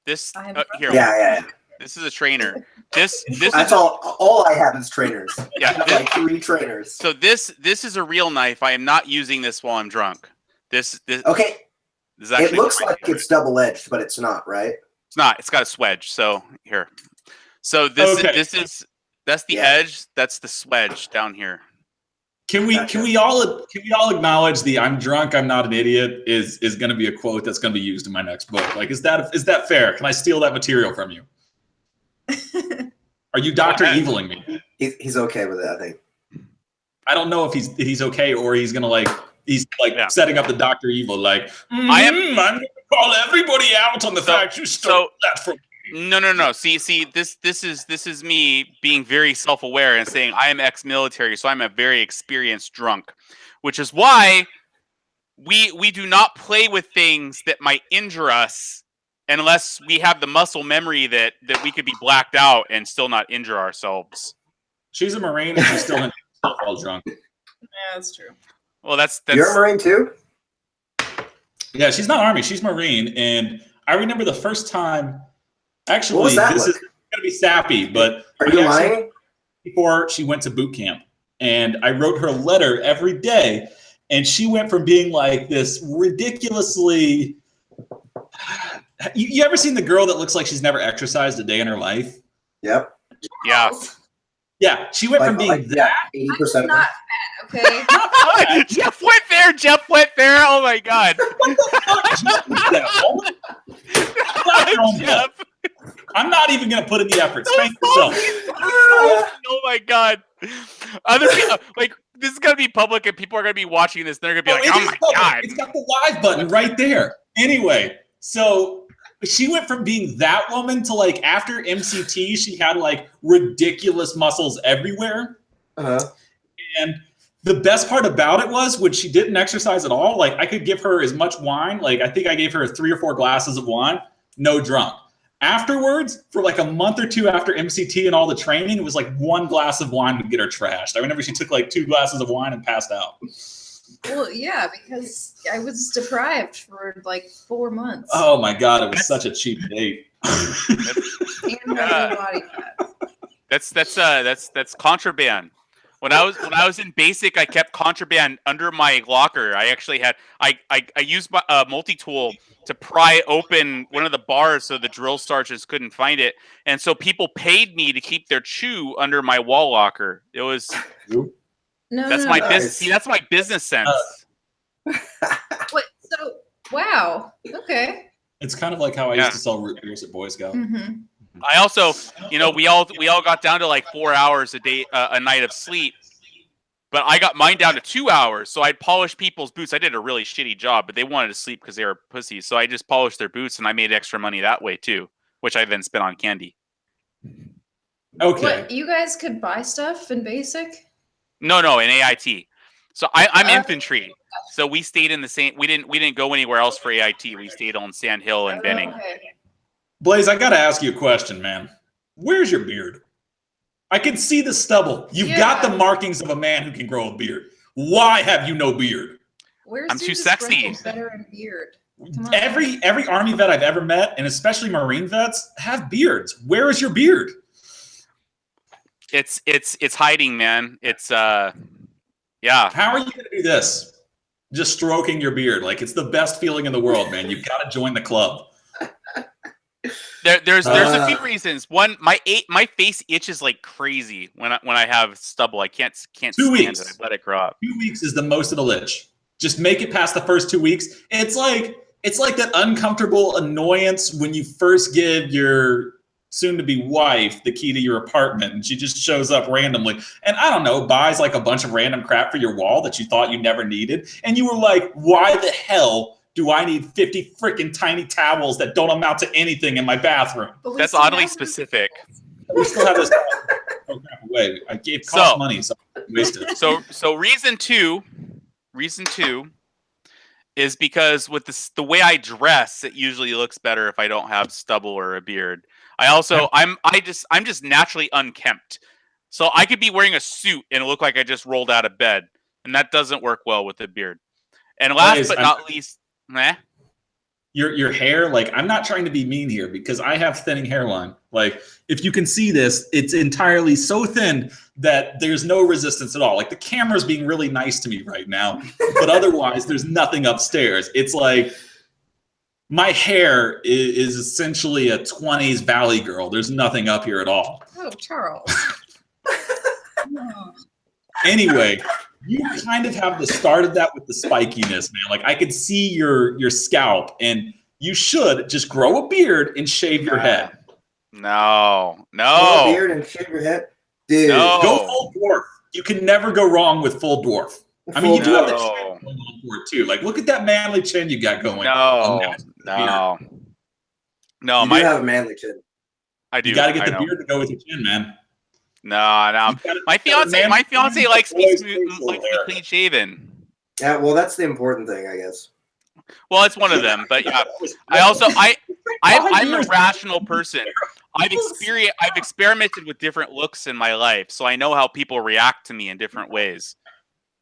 This I'm here. Yeah. This is a trainer. This That's is all I have is trainers. Yeah, I have this- like 3 trainers. so this is a real knife. I am not using this while I'm drunk. This Okay, is actually it looks my like favorite. it's double-edged, but it's not, right? It's not. It's got a swedge. So here. So this Okay. is that's the Yeah. edge. That's the swedge down here. Can we all acknowledge the "I'm drunk, I'm not an idiot" is going to be a quote that's going to be used in my next book? Like, is that fair? Can I steal that material from you? Are you Dr. ahead. Eviling me? He's okay with it, I think. I don't know if he's okay or he's gonna he's Yeah. setting up the Dr. Evil like I am- I'm gonna call everybody out on the fact you stole that from. No. See, this is me being very self-aware and saying I am ex-military, so I'm a very experienced drunk, which is why we do not play with things that might injure us unless we have the muscle memory that we could be blacked out and still not injure ourselves. She's a Marine and she's still all drunk. Yeah, that's true. Well, that's You're a Marine too? Yeah, she's not Army, she's Marine, and I remember the first time. Actually, What was that this like? is gonna be sappy, but Are you we actually- lying? before she went to boot camp, and I wrote her a letter every day, and she went from being like this ridiculously. You ever seen the girl that looks like she's never exercised a day in her life? Yep. yeah. Yeah, she went from being that. 80% of Not them. fat, okay? Jeff went there. Jeff went there. Oh my god. Jeff. I'm not even gonna put in the effort. Spank yourself. Oh my god. Other people, like this is gonna be public and people are gonna be watching this. And they're gonna be like, it "Oh is my public. god!" It's got the live button right there. Anyway, so she went from being that woman to like after MCT, she had like ridiculous muscles everywhere. Uh-huh. And the best part about it was when she didn't exercise at all, like I could give her as much wine. Like I think I gave her 3 or 4 glasses of wine, no drunk. Afterwards, for like a month or 2 after MCT and all the training, it was like 1 glass of wine would get her trashed. I remember she took like 2 glasses of wine and passed out. Well, yeah, because I was deprived for like 4 months. Oh my God, it was such a cheap date. And my body fat. That's contraband. When I was in basic, I kept contraband under my locker. I actually had I used my multi-tool to pry open one of the bars so the drill sergeants couldn't find it, and so people paid me to keep their chew under my wall locker. It was No, that's no, my no. business. See, that's my business sense. What? So, wow. Okay. It's kind of like how I Yeah. used to sell root beers at Boy Scout. Mm-hmm. I also, we all got down to like 4 hours a night of sleep, but I got mine down to 2 hours. So I'd polish people's boots. I did a really shitty job, but they wanted to sleep because they were pussies. So I just polished their boots, and I made extra money that way too, which I then spent on candy. Okay. What? You guys could buy stuff in basic? No, in AIT. So I'm Oh. infantry. So we stayed in the same. We didn't go anywhere else for AIT. We stayed on Sand Hill and Benning. Okay. Blaise, I got to ask you a question, man. Where's your beard? I can see the stubble. You've got the Yeah. markings of a man who can grow a beard. Why have you no beard? Where's I'm too dude's sexy. freckles Veteran beard. Come on. Every Army vet I've ever met, and especially Marine vets, have beards. Where is your beard? It's hiding, man. It's yeah. How are you going to do this? Just stroking your beard. Like, it's the best feeling in the world, man. You've got to join the club. There's a few reasons. One, my face itches like crazy when I have stubble. I can't 2 stand weeks. it. I let it grow up. 2 weeks is the most it'll itch. Just make it past the first 2 weeks. It's like that uncomfortable annoyance when you first give your soon-to-be wife the key to your apartment, and she just shows up randomly, and I don't know, buys like a bunch of random crap for your wall that you thought you never needed, and you were like, why the hell do I need 50 freaking tiny towels that don't amount to anything in my bathroom? That's oddly specific. We still have this crap away. I gave cost money, so I wasted it. So reason two is because with the way I dress, it usually looks better if I don't have stubble or a beard. I'm just naturally unkempt. So I could be wearing a suit and look like I just rolled out of bed. And that doesn't work well with a beard. And last but not least, your hair, like, I'm not trying to be mean here because I have thinning hairline. Like, if you can see this, it's entirely so thin that there's no resistance at all. Like, the camera's being really nice to me right now, but otherwise there's nothing upstairs. It's like my hair is essentially a 20s Valley girl. There's nothing up here at all. Oh, Charles. Anyway, you kind of have the start of that with the spikiness, man. Like, I could see your scalp, and you should just grow a beard and shave your head. No. Grow a beard and shave your head? Dude. No. Go full dwarf. You can never go wrong with full dwarf. I mean, you do have the chin going on for it too. Like, look at that manly chin you got going. No. You do have a manly chin. I do. You got to get the beard to go with your chin, man. No. My fiance likes me clean shaven. Yeah, well, that's the important thing, I guess. Well, it's one of them, but yeah. I'm a rational person. I've experimented with different looks in my life, so I know how people react to me in different ways.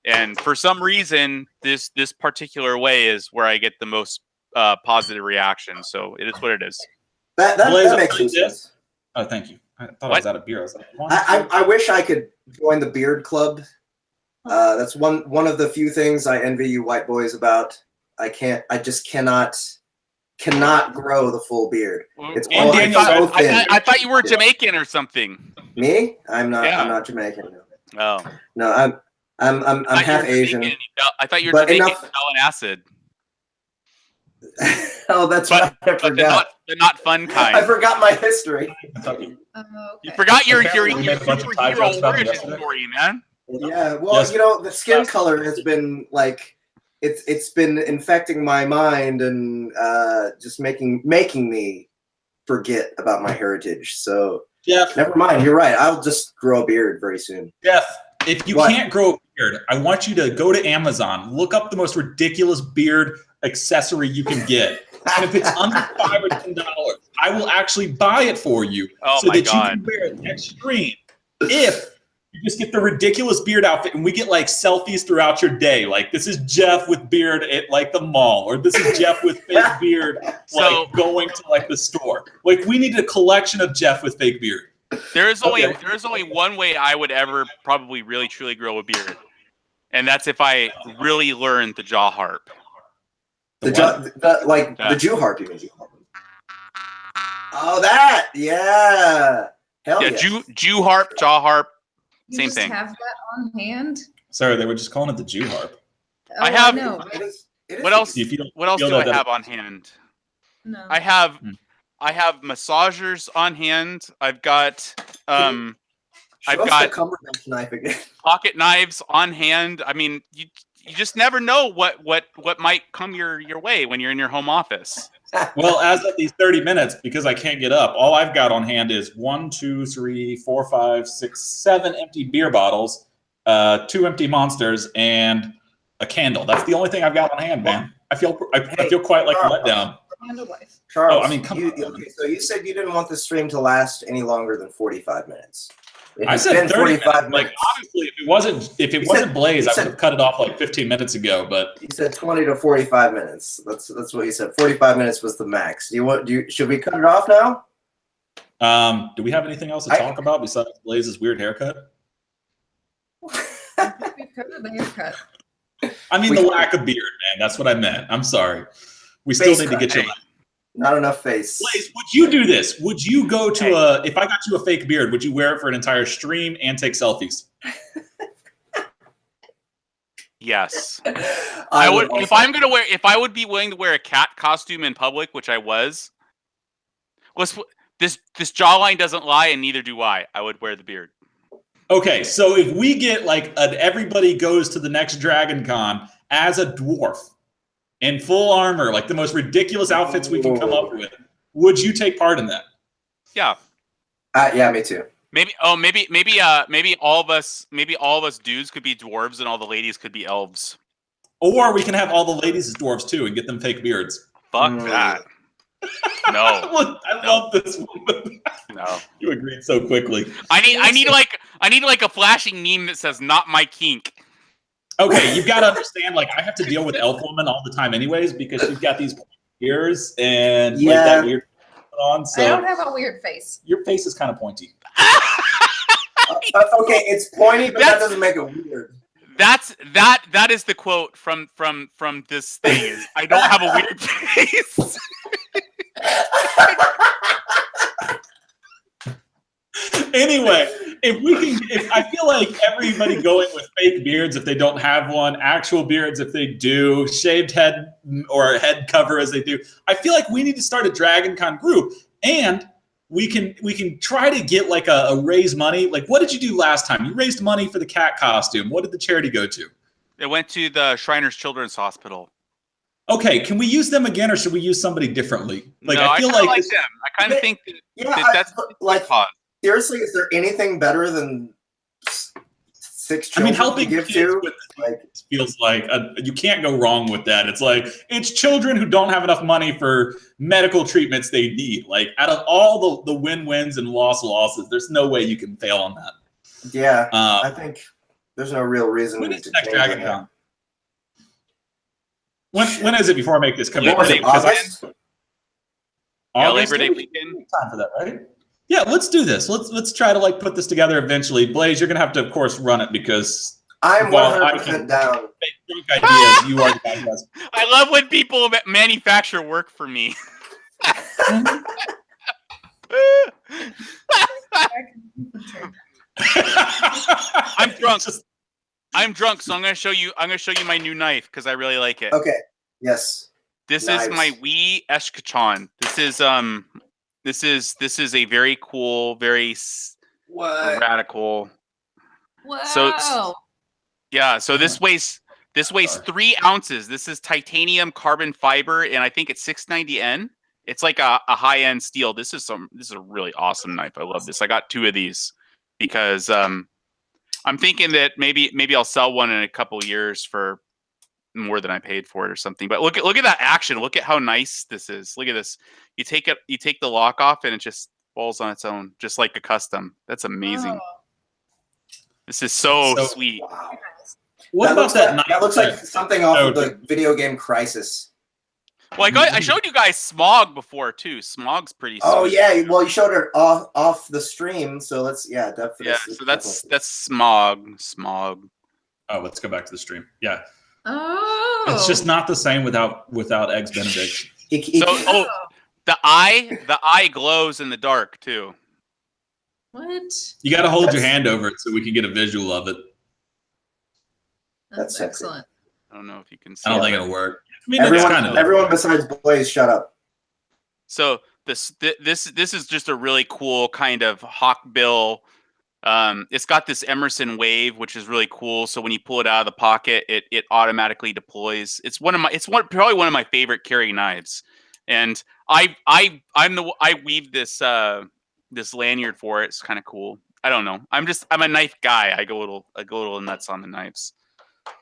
And for some reason, this particular way is where I get the most positive reaction. So it is what it is. That makes sense. Oh, thank you. I thought I was out of beer. I was like, I wish I could join the beard club. That's one of the few things I envy you white boys about. I just cannot grow the full beard. It's all so thin. I thought you were Jamaican or something. Me? I'm not. Yeah. I'm not Jamaican. Oh no, I'm half Asian. I thought you were Jamaican. Fell in acid. Oh, that's right. I forgot. The not fun kind. I forgot my history. Okay. You forgot your superhero origin story, man. Yeah, well, the skin color has been like it's been infecting my mind and just making me forget about my heritage. So Jeff, never mind. You're right. I'll just grow a beard very soon. Jeff, if you can't grow a beard, I want you to go to Amazon, look up the most ridiculous beard accessory you can get. And if it's under $5 or $10, I will actually buy it for you so that you can wear it extreme. If you just get the ridiculous beard outfit and we get like selfies throughout your day, like this is Jeff with beard at like the mall, or this is Jeff with fake beard like going to like the store. Like, we need a collection of Jeff with fake beard. There is only one way I would ever probably really truly grow a beard, and that's if I really learned the jaw harp. The Jew harp, you mean? Oh, that, yeah. Hell yeah. Jew harp, jaw harp, same thing. You have that on hand? Sorry, they were just calling it the Jew harp. Oh, I have. No. What else? What else do I have on hand? No. I have massagers on hand. I've got cumberbatch knife again. Pocket knives on hand. I mean, you just never know what might come your way when you're in your home office. Well, as of these 30 minutes, because I can't get up, all I've got on hand is 1, 2, 3, 4, 5, 6, 7 empty beer bottles, 2 empty monsters, and a candle. That's the only thing I've got on hand, man. I feel quite like a letdown. And a wife. Charles, I mean, come on. Okay, so you said you didn't want the stream to last any longer than 45 minutes. I said 30 minutes. Like, honestly, if it wasn't Blaise, I would have cut it off like 15 minutes ago. But you said 20 to 45 minutes. That's what you said. 45 minutes was the max. Should we cut it off now? Do we have anything else to talk about besides Blaise's weird haircut? We've covered the haircut. I mean, the lack of beard, man. That's what I meant. I'm sorry. We still need to get you. Not enough face. Blaise, would you do this? Would you go to if I got you a fake beard, would you wear it for an entire stream and take selfies? Yes. I would also. if I would be willing to wear a cat costume in public, which I was. This jawline doesn't lie, and neither do I. I would wear the beard. Okay, so if we get like everybody goes to the next Dragon Con as a dwarf in full armor, like the most ridiculous outfits we can come up with, would you take part in that? Yeah. Yeah, me too. Maybe all of us dudes could be dwarves and all the ladies could be elves. Or we can have all the ladies as dwarves too and get them fake beards. Fuck that. No. I love this one. No. You agreed so quickly. I need like a flashing meme that says "not my kink." Okay, you've got to understand. Like, I have to deal with elf woman all the time, anyways, because she's got these ears and like that weird on. So I don't have a weird face. your face is kind of pointy. Okay, it's pointy, but that doesn't make it weird. That is the quote from this thing. Is, I don't have a weird face. Anyway, if I feel like everybody going with fake beards if they don't have one, actual beards if they do, shaved head or head cover as they do, I feel like we need to start a Dragon Con group, and we can try to get like a raise money. Like, what did you do last time? You raised money for the cat costume. What did the charity go to? It went to the Shriners Children's Hospital. Okay, can we use them again, or should we use somebody differently? Like, no, I feel like like them. I kind of think that's like cause. Seriously, is there anything better than 6 children helping to give kids to? with Like, feels like you can't go wrong with that. It's like it's children who don't have enough money for medical treatments they need. Like, out of all the win-wins and losses, there's no way you can fail on that. yeah, I think there's no real reason When to is the next change Dragon it. Con? When is it before I make this Labor commitment? Day August? Yeah, August? Labor Day weekend. Time for that, right? Yeah, let's do this. Let's try to like put this together eventually. Blaise, you're gonna have to, of course, run it because I'm while I 100% can down. make drunk ideas, you are the guy who has. I love when people manufacture work for me. I'm drunk. I'm drunk, so I'm gonna show you my new knife because I really like it. Okay. Yes. This Nice. is my Y2k. This is a very cool, very What? radical. Wow. Yeah, so this weighs 3 ounces. This is titanium carbon fiber, and I think it's 690N. It's like a high-end steel. This is a really awesome knife. I love this. I got 2 of these because I'm thinking that maybe I'll sell one in a couple years for more than I paid for it or something. But look at that action. Look at how nice this is. Look at this. You take the lock off and it just falls on its own, just like a custom. That's amazing. Oh. This is so sweet. Wow. What about that knife? That looks like something off of the video game Crisis. Well, I showed you guys Smog before too. Smog's pretty sweet. Oh yeah, well you showed it off the stream, so definitely. Yeah, so that's Smog. Smog. Oh, let's go back to the stream. Yeah. Oh. It's just not the same without Eggs Benedict. The eye glows in the dark too. What? You got to hold your hand over it so we can get a visual of it. That's sexy. excellent. I don't know if you can see. I don't it. think it'll work. I mean, Everyone besides Blaise, shut up. So this is just a really cool kind of hawkbill. It's got this Emerson wave, which is really cool. So when you pull it out of the pocket, it automatically deploys. It's probably one of my favorite carry knives. And I weave this lanyard for it. It's kind of cool. I don't know. I'm a knife guy. I go a little nuts on the knives.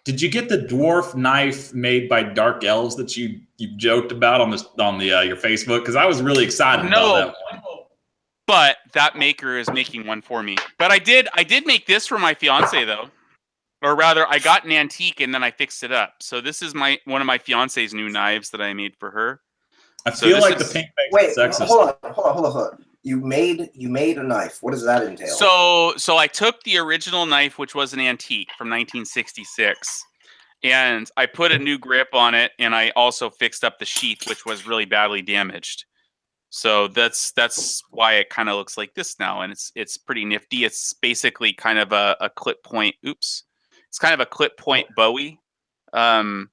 Did you get the dwarf knife made by Dark Elves that you joked about on your Facebook? Because I was really excited about that one. But that maker is making one for me. But I did make this for my fiance though, or rather, I got an antique and then I fixed it up. So this is one of my fiance's new knives that I made for her. I feel like the pink makes it sexist. Hold on. You made a knife. What does that entail? So I took the original knife, which was an antique from 1966, and I put a new grip on it, and I also fixed up the sheath, which was really badly damaged. So that's why it kind of looks like this now, and it's pretty nifty. It's basically kind of a clip point. Oops, it's kind of a clip point Bowie, but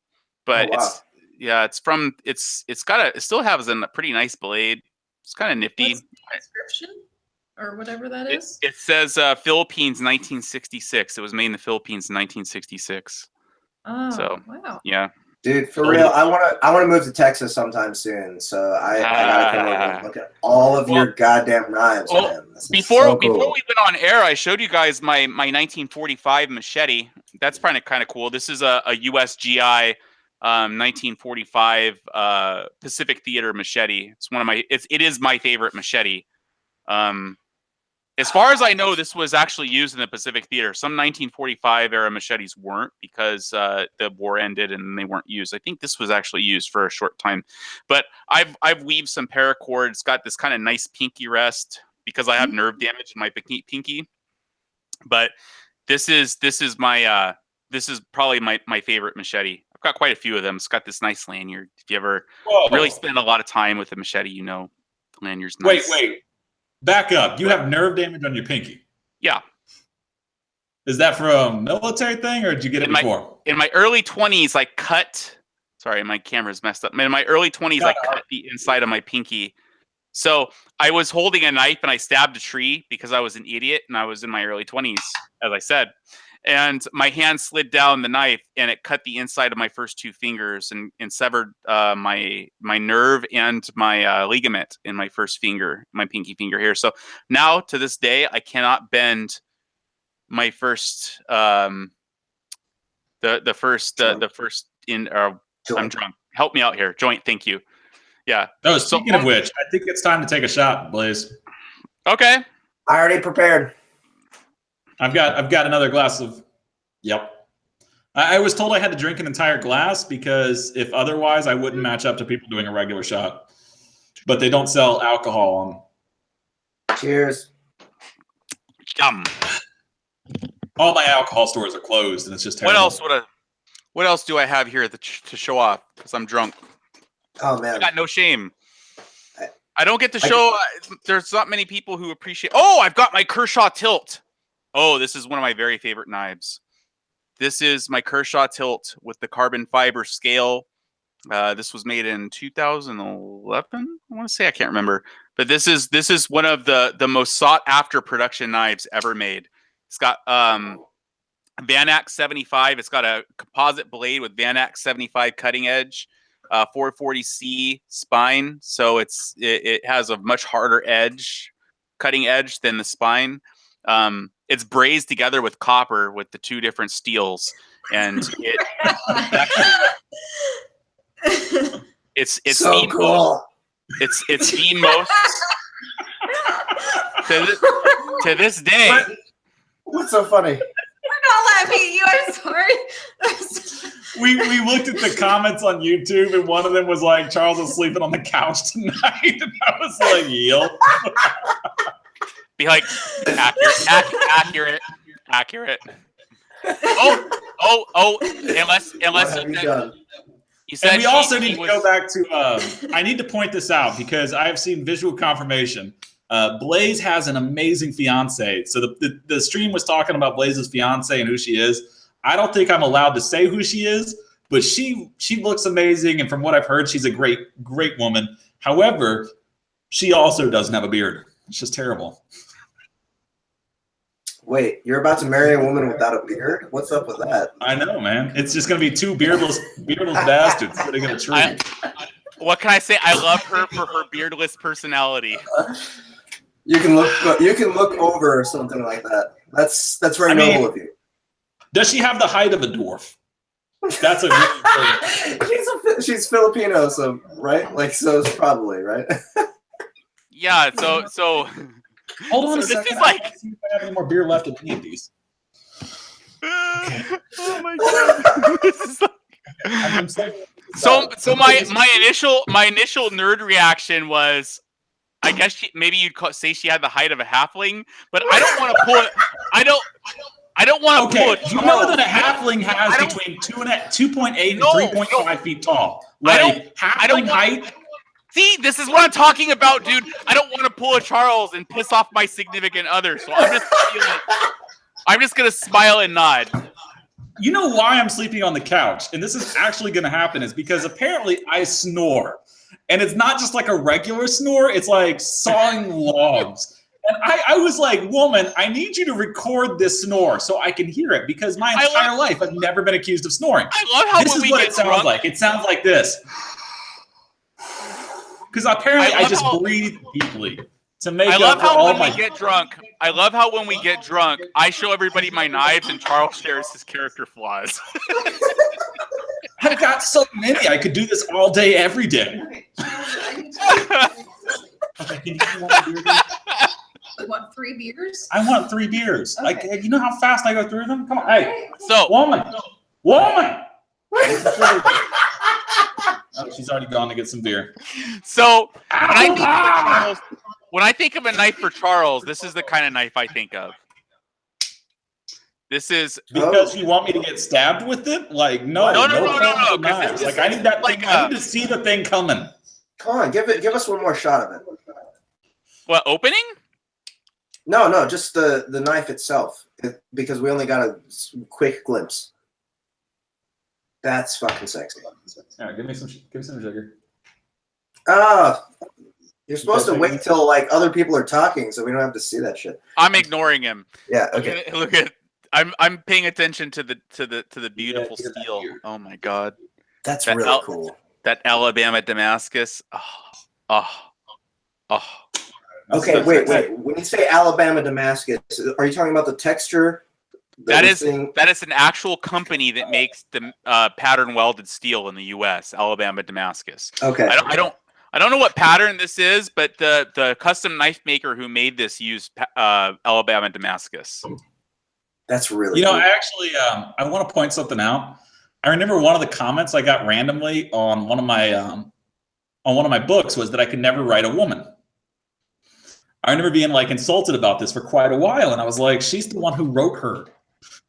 it still has a pretty nice blade. It's kind of nifty. What's the description or whatever that is? It says Philippines 1966. It was made in the Philippines in 1966. Oh, so wow. yeah. Dude, for real, I wanna move to Texas sometime soon. So I gotta come over and look at all of your goddamn knives, man. Before we went on air, I showed you guys my 1945 machete. That's kind of cool. This is a USGI 1945 Pacific Theater machete. It's one of my it is my favorite machete. As far as I know, this was actually used in the Pacific Theater. Some 1945 era machetes weren't because the war ended and they weren't used. I think this was actually used for a short time. But I've weaved some paracord. It's got this kind of nice pinky rest because I have nerve damage in my pinky. But this is probably my favorite machete. I've got quite a few of them. It's got this nice lanyard. If you ever really spend a lot of time with a machete, you know the lanyard's nice. Wait. Back up. You have nerve damage on your pinky. Yeah. Is that from a military thing, or did you get it before? In my early 20s, I cut. Sorry, my camera's messed up. In my early 20s, I cut the inside of my pinky. So I was holding a knife and I stabbed a tree because I was an idiot and I was in my early 20s, as I said. And my hand slid down the knife and it cut the inside of my first two fingers and severed my nerve and my ligament in my first finger, my pinky finger here. So now to this day, I cannot bend my first I'm drunk. Help me out here. Joint. Thank you. Yeah. Oh, speaking of which, I think it's time to take a shot, Blaise. Okay. I already prepared. I've got another glass of. Yep. I was told I had to drink an entire glass because if otherwise, I wouldn't match up to people doing a regular shot. But they don't sell alcohol on. Cheers. Yum. All my alcohol stores are closed, and it's just terrible. What else do I have here to show off? Because I'm drunk. Oh man, I got no shame. I don't get to show. There's not many people who appreciate. Oh, I've got my Kershaw Tilt. Oh, this is one of my very favorite knives. This is my Kershaw Tilt with the carbon fiber scale. This was made in 2011. I want to say, I can't remember, but this is one of the most sought after production knives ever made. It's got Van Axe 75. It's got a composite blade with Van Axe 75 cutting edge, 440C spine. So it has a much harder cutting edge than the spine. It's brazed together with copper with the two different steels, and it's so cool. It's the most to this day. What's so funny? We're not laughing at you. I'm sorry. We looked at the comments on YouTube, and one of them was like, "Charles is sleeping on the couch tonight," and I was like, "Yep." Be like accurate. Oh! Unless you said. And we also need to go back to. I need to point this out because I have seen visual confirmation. Blaise has an amazing fiance. So the stream was talking about Blaise's fiance and who she is. I don't think I'm allowed to say who she is, but she looks amazing, and from what I've heard, she's a great woman. However, she also doesn't have a beard. It's just terrible. Wait, you're about to marry a woman without a beard? What's up with that? I know, man. It's just gonna be two beardless bastards sitting in a tree. What can I say? I love her for her beardless personality. You can look over or something like that. That's very noble of you. Does she have the height of a dwarf? That's a really she's Filipino, so right? Like so probably, right? Yeah, so hold on a this second. is like, I don't see if I have any more beer left in any of these. Okay. Oh my god. This is like, so my initial nerd reaction was, I guess maybe you'd say she had the height of a halfling, but I don't want to pull it. I don't want to Okay, push. you know that a halfling has between 2.8 and 3.5 feet tall. Like halfling height. See, this is what I'm talking about, dude. I don't want to pull a Charles and piss off my significant other, so I'm just gonna smile and nod. You know why I'm sleeping on the couch, and this is actually going to happen, is because apparently I snore, and it's not just like a regular snore; it's like sawing logs. And I was like, woman, I need you to record this snore so I can hear it, because my entire life I've never been accused of snoring. I love how this is what it sounds like. It sounds like this. Because apparently I just breathe deeply to make up for all my... I love how when we get drunk, I show everybody my knives and Charles shares his character flaws. I've got so many. I could do this all day, every day. You want 3 beers? I want 3 beers. Okay. Like, you know how fast I go through them? Come on. Hey, so woman. Oh, she's already gone to get some beer. So when I think of a knife for Charles, this is the kind of knife I think of. This is because you want me to get stabbed with it? Like no. Like I need that thing. I need to see the thing coming. Come on, give us one more shot of it. What, opening? No, just the knife itself, because we only got a quick glimpse. That's fucking sexy. All right, give me some sugar. You're supposed to wait till like other people are talking, so we don't have to see that shit. I'm ignoring him. Yeah. Okay. Look at. I'm paying attention to the beautiful steel. Oh my god. That's really cool. That Alabama Damascus. Oh. Okay, wait. When you say Alabama Damascus, are you talking about the texture? That is an actual company that makes the pattern welded steel in the U.S. Alabama Damascus. Okay. I don't know what pattern this is, but the custom knife maker who made this used Alabama Damascus. That's really cool. Cool. Actually, I want to point something out. I remember one of the comments I got randomly on one of my books was that I could never write a woman. I remember being like insulted about this for quite a while, and I was like, she's the one who wrote her.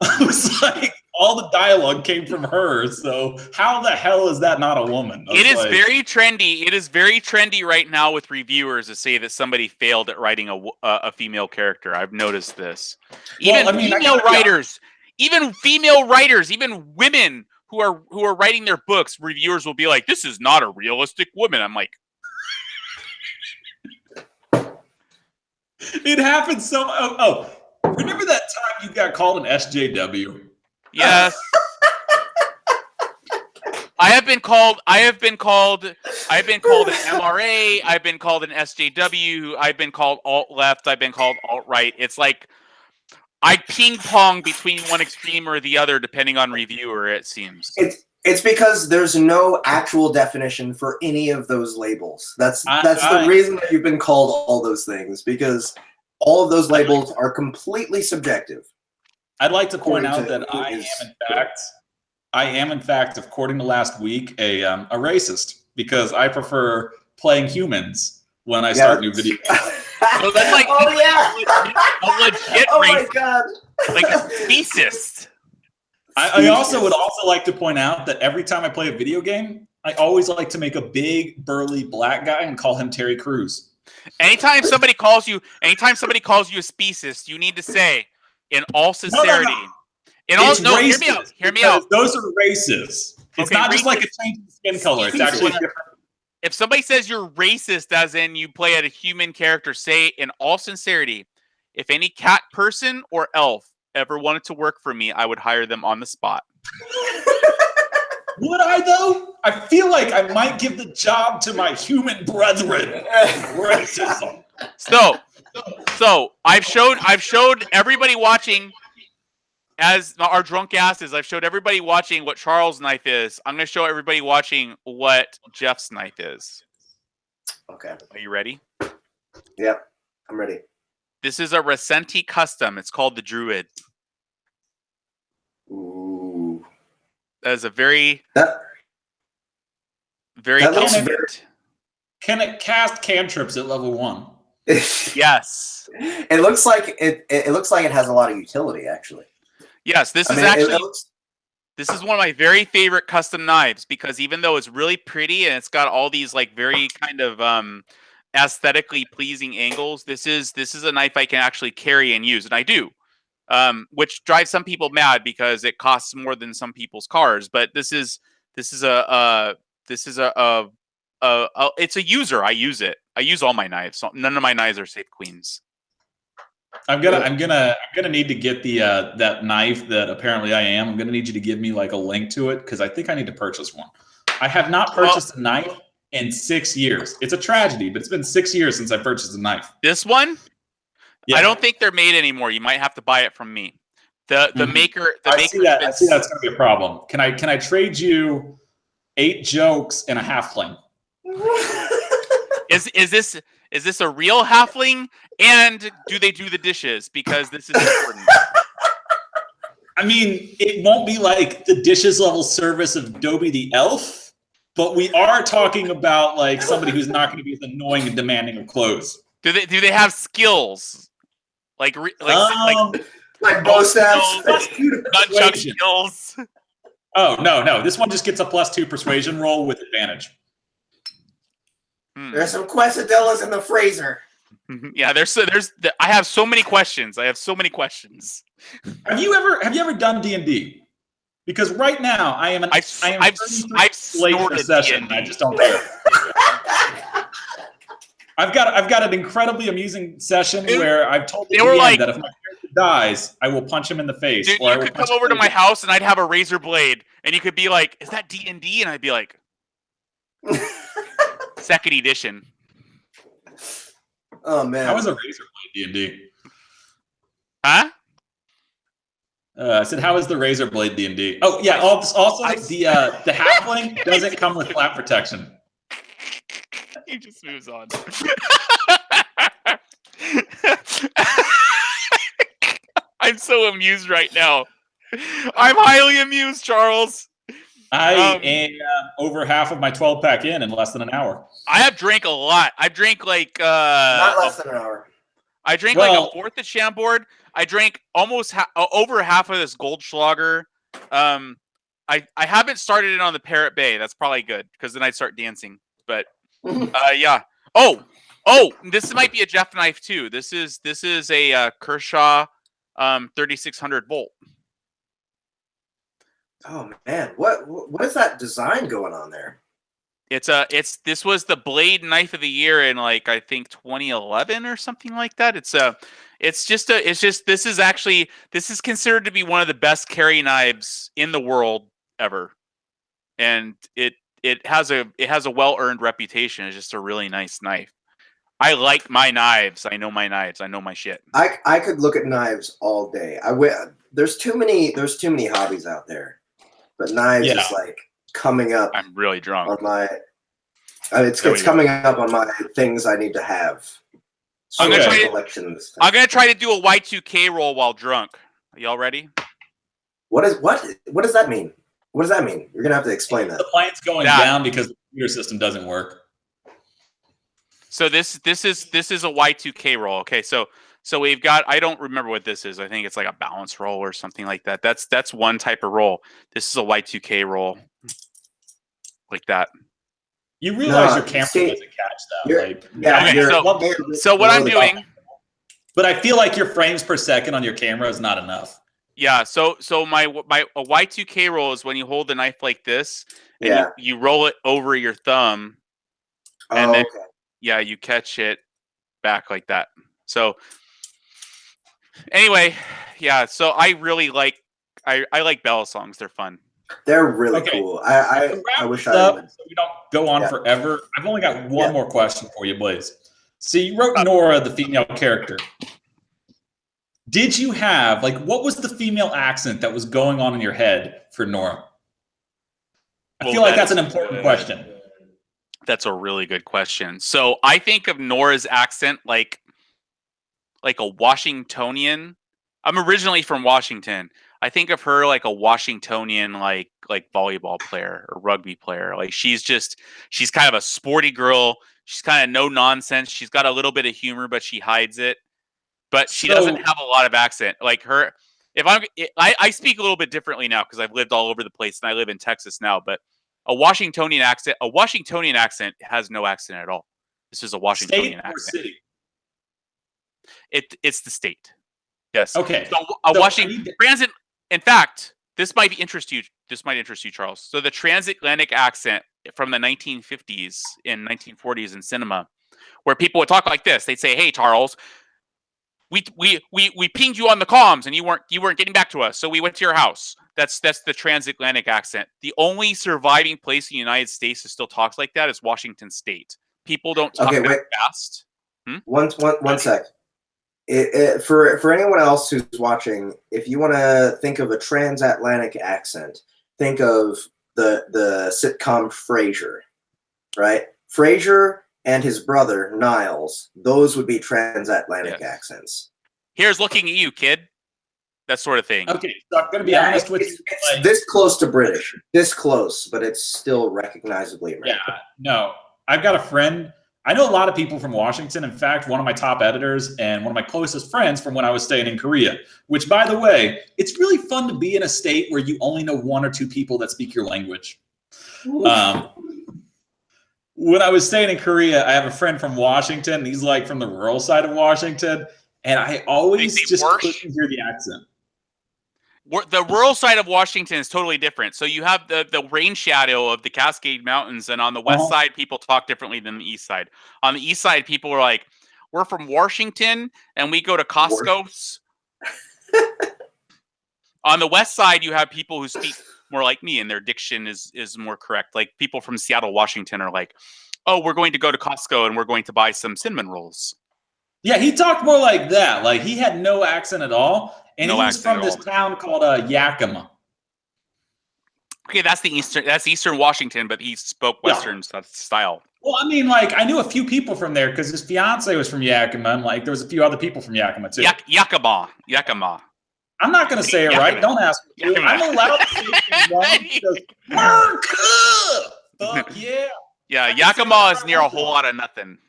I was like, all the dialogue came from her, so how the hell is that not a woman? It is very trendy. It is very trendy right now with reviewers to say that somebody failed at writing a female character. I've noticed this. Even female writers, even women who are writing their books, reviewers will be like, "This is not a realistic woman." I'm like, it happens so. Oh, remember that time you got called an SJW? Yes. I have been called an MRA, I've been called an SJW, I've been called alt-left, I've been called alt-right. It's like I ping-pong between one extreme or the other depending on reviewer, it seems. It's because there's no actual definition for any of those labels. That's the reason that you've been called all those things, because all of those labels are completely subjective. I'd like to point out that I am in fact, according to last week, a racist, because I prefer playing humans when I start new video games. So that's like a legit oh racist, my god, like a speciesist. I also would also like to point out that every time I play a video game, I always like to make a big burly black guy and call him Terry Crews. Anytime somebody calls you a speciesist, you need to say, in all sincerity. No. Hear me out. Those are races. It's not just like a change in skin color. It's actually different. If somebody says you're racist, as in you play at a human character, say in all sincerity, if any cat person or elf ever wanted to work for me, I would hire them on the spot. Would I though? I feel like I might give the job to my human brethren. Racism. So I've showed everybody watching, as our drunk asses, I've showed everybody watching what Charles' knife is. I'm going to show everybody watching what Jeff's knife is. Okay. Are you ready? Yep, I'm ready. This is a Recenti custom. It's called the Druid. Ooh. That is a very Can it cast cantrips at level 1? Yes. It looks like it has a lot of utility, actually. Yes, this I is mean, actually it looks, this is one of my very favorite custom knives because even though it's really pretty and it's got all these like very kind of aesthetically pleasing angles, this is a knife I can actually carry and use, and I do. Which drives some people mad because it costs more than some people's cars. But this is a it's a user. I use it. I use all my knives. So none of my knives are safe queens. I'm gonna need to get the that knife that apparently I am. I'm gonna need you to give me like a link to it because I think I need to purchase one. I have not purchased a knife in 6 years. It's a tragedy, but it's been 6 years since I purchased a knife. This one, Yeah. I don't think they're made anymore. You might have to buy it from me. The maker I see that. I see that's gonna be a problem. Can I trade you 8 jokes and a halfling? Is this a real halfling? And do they do the dishes? Because this is important. I mean, it won't be like the dishes level service of Dobie the elf, but we are talking about like somebody who's not going to be as annoying and demanding of clothes. Do they have skills? Like bow staffs, nunchuck skills. Oh no! This one just gets a +2 persuasion roll with advantage. There's some quesadillas in the freezer. Yeah, I have so many questions. Have you ever done D&D? Because right now I am I've snorted session. D&D. I just don't care. I've got an incredibly amusing session where I've told the DM that if my character dies, I will punch him in the face. Dude, you could come over to my house and I'd have a razor blade, and you could be like, "Is that D&D?" And I'd be like, "Second edition." Oh man, how was a razor blade D&D? Huh? I said, how is the razor blade D&D? Oh yeah. Also, the halfling doesn't come with flat protection. He just moves on. I'm so amused right now. I'm highly amused, Charles. I am over half of my 12-pack in less than an hour. I have drank a lot. I drank like not less than an hour. I drank like a fourth of Chambord. I drank almost over half of this Goldschlager. I haven't started it on the Parrot Bay. That's probably good because then I'd start dancing. But yeah. Oh, this might be a Jeff knife too. This is a Kershaw 3600 volt. Oh man, what is that design going on there? This was the blade knife of the year in like I think 2011 or something like that. This is considered to be one of the best carry knives in the world ever, and it has a well-earned reputation. It's just a really nice knife. I like my knives. I know my knives. I know my shit. I could look at knives all day. There's too many hobbies out there, but knives is like coming up. I'm really drunk. On my, it's coming up on my things I need to have. I'm gonna try to do a Y2k roll while drunk. Are y'all ready? What does that mean? What does that mean? You're gonna have to explain that. The plane's going down because the computer system doesn't work. So this is a Y2k roll. Okay, so we've got, I don't remember what this is. I think it's like a balance roll or something like that. That's one type of roll. This is a Y2k roll. Like that. You realize your camera doesn't catch that. So what I'm doing. But I feel like your frames per second on your camera is not enough. Yeah, so my a Y2k roll is when you hold the knife like this and you roll it over your thumb. And then you catch it back like that. So anyway, so I really like I like Bella songs. They're fun. They're really cool. I wish I would. So we don't go on forever. I've only got one more question for you, Blaise. So you wrote Nora, the female character. Did you have, what was the female accent that was going on in your head for Nora? I feel like that's an important question. That's a really good question. So I think of Nora's accent like a Washingtonian. I'm originally from Washington. I think of her like a Washingtonian, like volleyball player or rugby player. Like she's kind of a sporty girl. She's kind of no nonsense. She's got a little bit of humor, but she hides it. But she doesn't have a lot of accent. Like her I speak a little bit differently now because I've lived all over the place and I live in Texas now. But a Washingtonian accent has no accent at all. This is a Washingtonian State or accent. city? It's the state. Yes. Okay. So Washington transit. In fact, this might interest you. This might interest you, Charles. So the transatlantic accent from the 1950s and 1940s in cinema, where people would talk like this. They'd say, "Hey, Charles, we pinged you on the comms and you weren't getting back to us, so we went to your house." That's the transatlantic accent. The only surviving place in the United States that still talks like that is Washington State. People don't talk that fast. One sec. For anyone else who's watching, if you want to think of a transatlantic accent, think of the sitcom Frasier, right? Frasier and his brother Niles, those would be transatlantic accents. Here's looking at you, kid. That sort of thing. Okay, so I'm going to be honest with you. It's this close to British. This close, but it's still recognizably American. Yeah, no. I've got a friend. I know a lot of people from Washington. In fact, one of my top editors and one of my closest friends from when I was staying in Korea, which, by the way, it's really fun to be in a state where you only know one or two people that speak your language. When I was staying in Korea, I have a friend from Washington. He's like from the rural side of Washington. And I always just couldn't hear the accent. The rural side of Washington is totally different. So you have the rain shadow of the Cascade Mountains, and on the west side, people talk differently than the east side. On the east side, people are like, "We're from Washington, and we go to Costco's." On the west side, you have people who speak more like me, and their diction is more correct. Like people from Seattle, Washington, are like, "Oh, we're going to go to Costco, and we're going to buy some cinnamon rolls." Yeah, he talked more like that. Like he had no accent at all. And he was from this town called Yakima. Okay, that's Eastern Washington, but he spoke Western style. Well, I mean, like I knew a few people from there because his fiance was from Yakima, and like there was a few other people from Yakima too. Yakima. I'm not gonna say it right. Don't ask me. I'm allowed to say it wrong because fuck yeah. Yeah, Yakima is near a whole lot of nothing.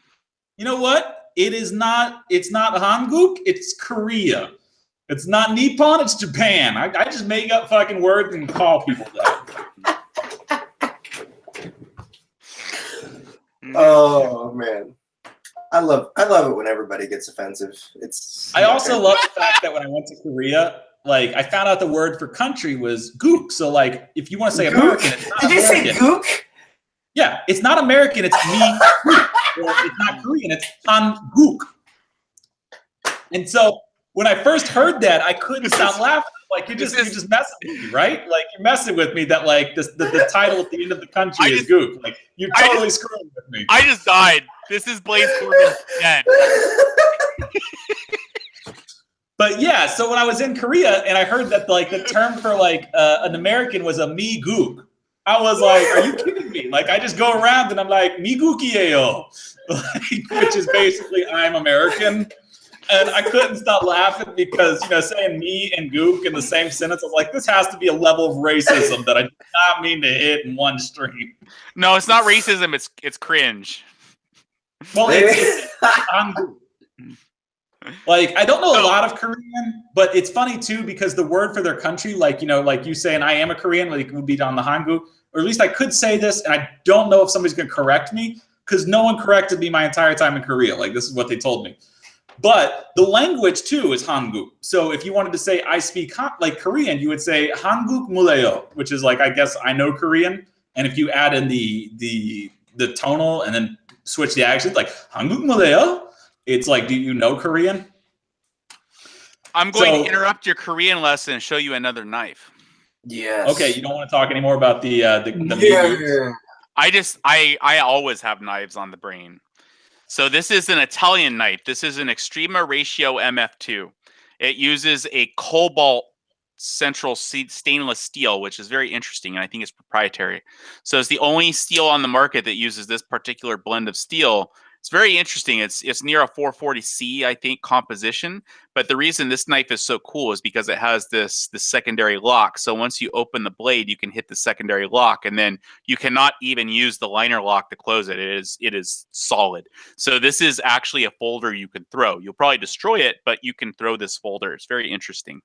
You know what? It's not Hanguk, it's Korea. It's not Nippon, it's Japan. I just make up fucking words and call people that. Oh man. I love it when everybody gets offensive. I also love the fact that when I went to Korea, like I found out the word for country was gook. So like if you want to say American, it's not Did American. You say gook? Yeah, it's not American, it's me. Or it's not Korean, it's Hanguk. And so when I first heard that, I couldn't stop laughing. Like you're just messing with me, right? Like you're messing with me that like the title at the end of the country is gook. Like you're totally screwing with me. I just died. This is Blaise Corvin dead. But yeah, so when I was in Korea and I heard that like the term for like an American was a me gook, I was like, are you kidding me? Like I just go around and I'm like, me gookieo, which is basically I'm American. And I couldn't stop laughing because, saying me and gook in the same sentence, I was like, this has to be a level of racism that I did not mean to hit in one stream. No, it's not racism. It's cringe. Well, it's like, I don't know a lot of Korean, but it's funny too, because the word for their country, like, like you saying, I am a Korean, like it would be on the Hanguk, or at least I could say this. And I don't know if somebody's going to correct me because no one corrected me my entire time in Korea. Like this is what they told me. But the language too is Hanguk. So if you wanted to say I speak like Korean, you would say Hanguk muleo, which is like I guess I know Korean. And if you add in the tonal and then switch the accent, like Hanguk muleo, it's like, do you know Korean? I'm going to interrupt your Korean lesson and show you another knife. Yes. Okay, you don't want to talk anymore about the I always have knives on the brain. So this is an Italian knife. This is an Extrema Ratio MF2. It uses a cobalt central stainless steel, which is very interesting, and I think it's proprietary. So it's the only steel on the market that uses this particular blend of steel. It's very interesting. It's near a 440C, I think, composition. But the reason this knife is so cool is because it has this secondary lock. So once you open the blade, you can hit the secondary lock, and then you cannot even use the liner lock to close it. It is solid. So this is actually a folder you can throw. You'll probably destroy it, but you can throw this folder. It's very interesting.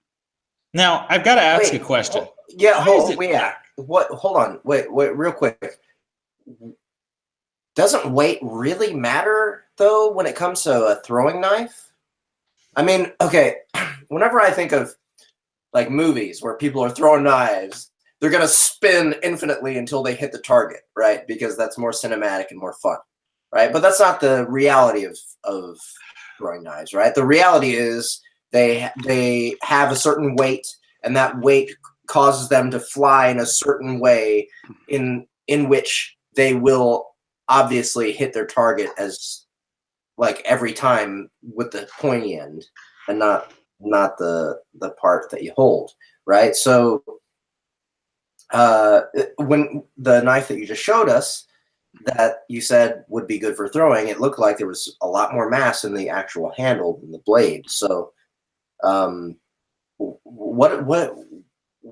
Now, I've got to ask Wait, a question. Yeah, Why is it hold on. Wait, real quick. Doesn't weight really matter, though, when it comes to a throwing knife? I mean, okay, whenever I think of, like, movies where people are throwing knives, they're going to spin infinitely until they hit the target, right? Because that's more cinematic and more fun, right? But that's not the reality of throwing knives, right? The reality is they have a certain weight, and that weight causes them to fly in a certain way in which they will obviously hit their target as, like, every time with the pointy end and not the part that you hold, right? So when the knife that you just showed us that you said would be good for throwing, it looked like there was a lot more mass in the actual handle than the blade. So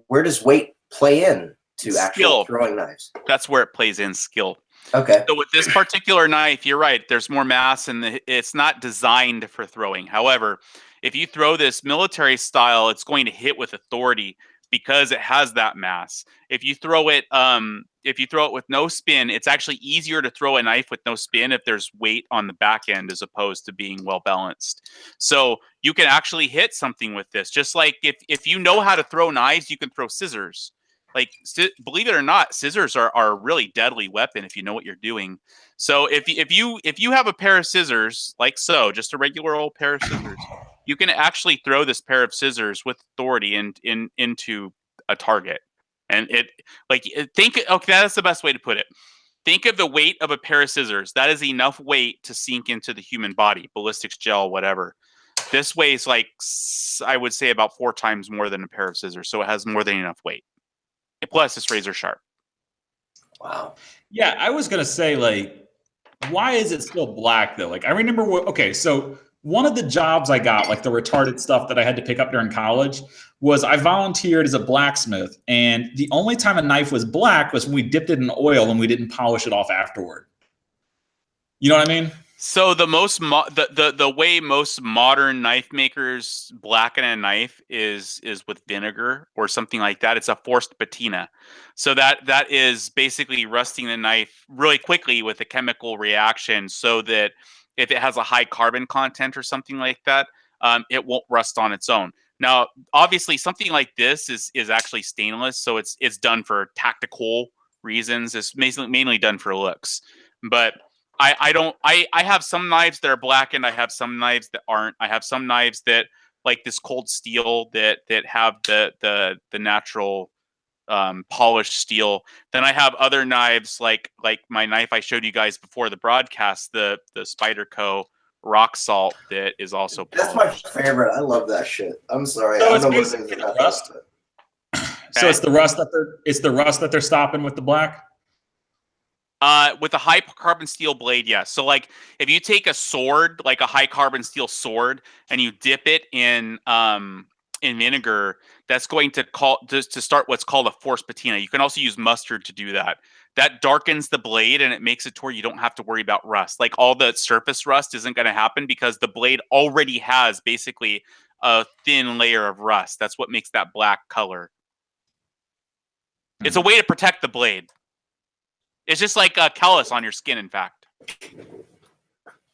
where does weight play in to actual throwing knives? That's where it plays in, skill. Okay. So with this particular knife, you're right. There's more mass, and it's not designed for throwing. However, if you throw this military style, it's going to hit with authority because it has that mass. If you throw it with no spin, it's actually easier to throw a knife with no spin if there's weight on the back end as opposed to being well balanced. So you can actually hit something with this. Just like if you know how to throw knives, you can throw scissors. Like, believe it or not, scissors are a really deadly weapon if you know what you're doing. So if you have a pair of scissors, like so, just a regular old pair of scissors, you can actually throw this pair of scissors with authority into a target. And that's the best way to put it. Think of the weight of a pair of scissors. That is enough weight to sink into the human body, ballistics gel, whatever. This weighs, like, I would say, about 4 times more than a pair of scissors. So it has more than enough weight. Plus, it's razor sharp. Wow. Yeah, I was gonna say, like, why is it still black though? Like, I remember so one of the jobs I got, like the retarded stuff that I had to pick up during college, was I volunteered as a blacksmith, and the only time a knife was black was when we dipped it in oil and we didn't polish it off afterward. You know what I mean? So the way most modern knife makers blacken a knife is with vinegar or something like that. It's a forced patina. So that is basically rusting the knife really quickly with a chemical reaction, so that if it has a high carbon content or something like that, it won't rust on its own. Now, obviously, something like this is actually stainless, so it's done for tactical reasons. It's mainly done for looks, but I have some knives that are blackened. I have some knives that aren't. I have some knives that, like this cold steel, that have the natural polished steel. Then I have other knives like my knife I showed you guys before the broadcast, the Spyderco rock salt, that is also polished. That's my favorite. I love that shit. I'm sorry. So I it's don't know what it basically is about rust. So it's the rust that they're stopping with the black. With a high carbon steel blade, yes. So, like, if you take a sword, like a high carbon steel sword, and you dip it in vinegar, that's going to start what's called a forced patina. You can also use mustard to do that. That darkens the blade, and it makes it to where you don't have to worry about rust. Like, all the surface rust isn't going to happen because the blade already has basically a thin layer of rust. That's what makes that black color. It's a way to protect the blade. It's just like a callus on your skin, in fact.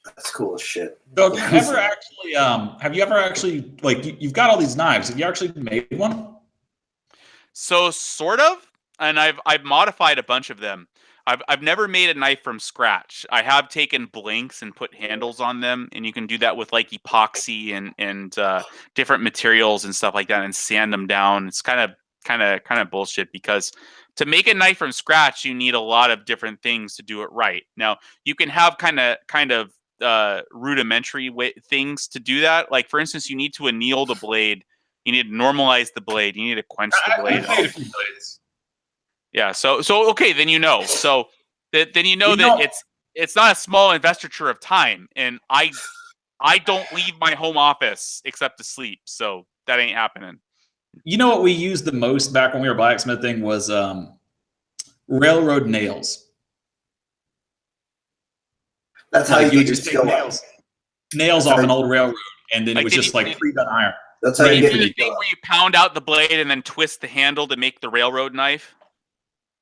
That's cool as shit. So have you ever actually like you've got all these knives? Have you actually made one? So sort of, and I've modified a bunch of them. I've never made a knife from scratch. I have taken blanks and put handles on them, and you can do that with like epoxy and different materials and stuff like that, and sand them down. It's kind of bullshit, because to make a knife from scratch, you need a lot of different things to do it right. Now, you can have kind of rudimentary things to do that. Like, for instance, you need to anneal the blade. You need to normalize the blade. You need to quench the blade. I made a few blades. Yeah. So okay, then you know. So then you know that it's not a small investiture of time, and I don't leave my home office except to sleep. So that ain't happening. You know what we used the most back when we were blacksmithing was railroad nails. That's how Like, you would get just your take skill up. nails off an old railroad, and then it was just like pre-done iron. That's how Do you you get do the it. thing where you pound out the blade and then twist the handle to make the railroad knife?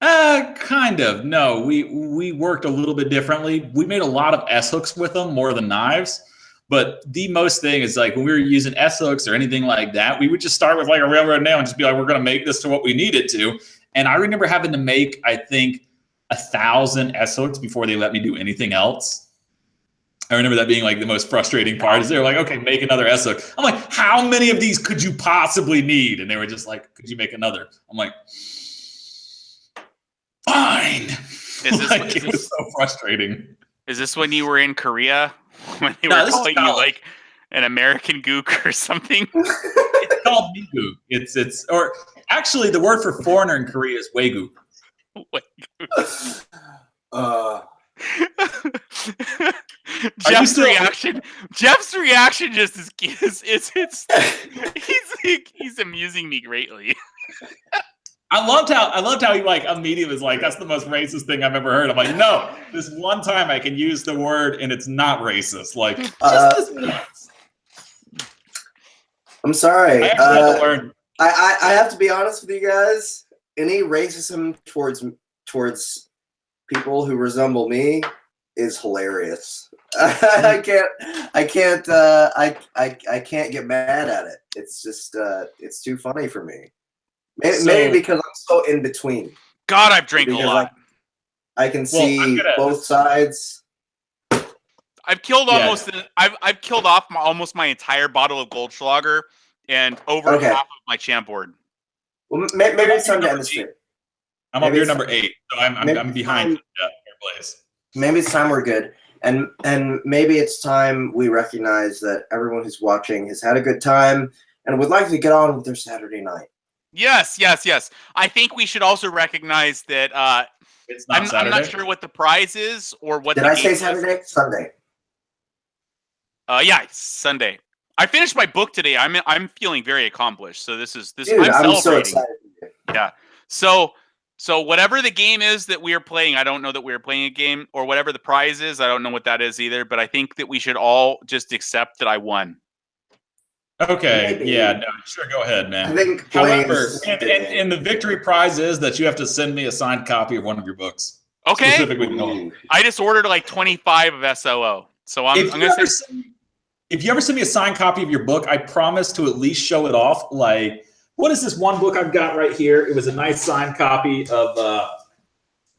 Kind of. No, we worked a little bit differently. We made a lot of S hooks with them more than knives. But the most thing is like when we were using S hooks or anything like that, we would just start with like a railroad nail and just be like, we're going to make this to what we need it to. And I remember having to make, I think, 1,000 S hooks before they let me do anything else. I remember that being like the most frustrating part is they were like, okay, make another S hook. I'm like, how many of these could you possibly need? And they were just like, could you make another? I'm like, fine. It was so frustrating. Is this when you were in Korea? When they were calling you like an American gook or something? It's called migook. It's or actually the word for foreigner in Korea is waguk. Jeff's reaction just is he's amusing me greatly. I loved how he like immediately was like, that's the most racist thing I've ever heard. I'm like, no, this one time I can use the word and it's not racist. Like, just this once. I'm sorry. I actually had to learn. I have to be honest with you guys. Any racism towards people who resemble me is hilarious. I can't get mad at it. It's just it's too funny for me. Maybe because I'm so in between. God, I've drank a lot. I can see both sides. I've killed I've killed off almost my entire bottle of Goldschlager and over half of my champ board. Well, maybe it's time to end the stream. I'm up here number 8, so I'm behind Blaise. Maybe it's time we're good, and maybe it's time we recognize that everyone who's watching has had a good time and would like to get on with their Saturday night. Yes. I think we should also recognize that I'm not sure what the prize is or what. Did I say Saturday? Sunday. Yeah, Sunday. I finished my book today. I'm feeling very accomplished. So this. Dude, I'm so excited. Yeah. So whatever the game is that we are playing, I don't know that we are playing a game, or whatever the prize is, I don't know what that is either. But I think that we should all just accept that I won. Okay. Maybe. Yeah. No. Sure. Go ahead, man. I think. However, and the victory prize is that you have to send me a signed copy of one of your books. Okay. Specifically, I just ordered like 25 of SOO. So I'm gonna say. If you ever send me a signed copy of your book, I promise to at least show it off. Like, what is this one book I've got right here? It was a nice signed copy of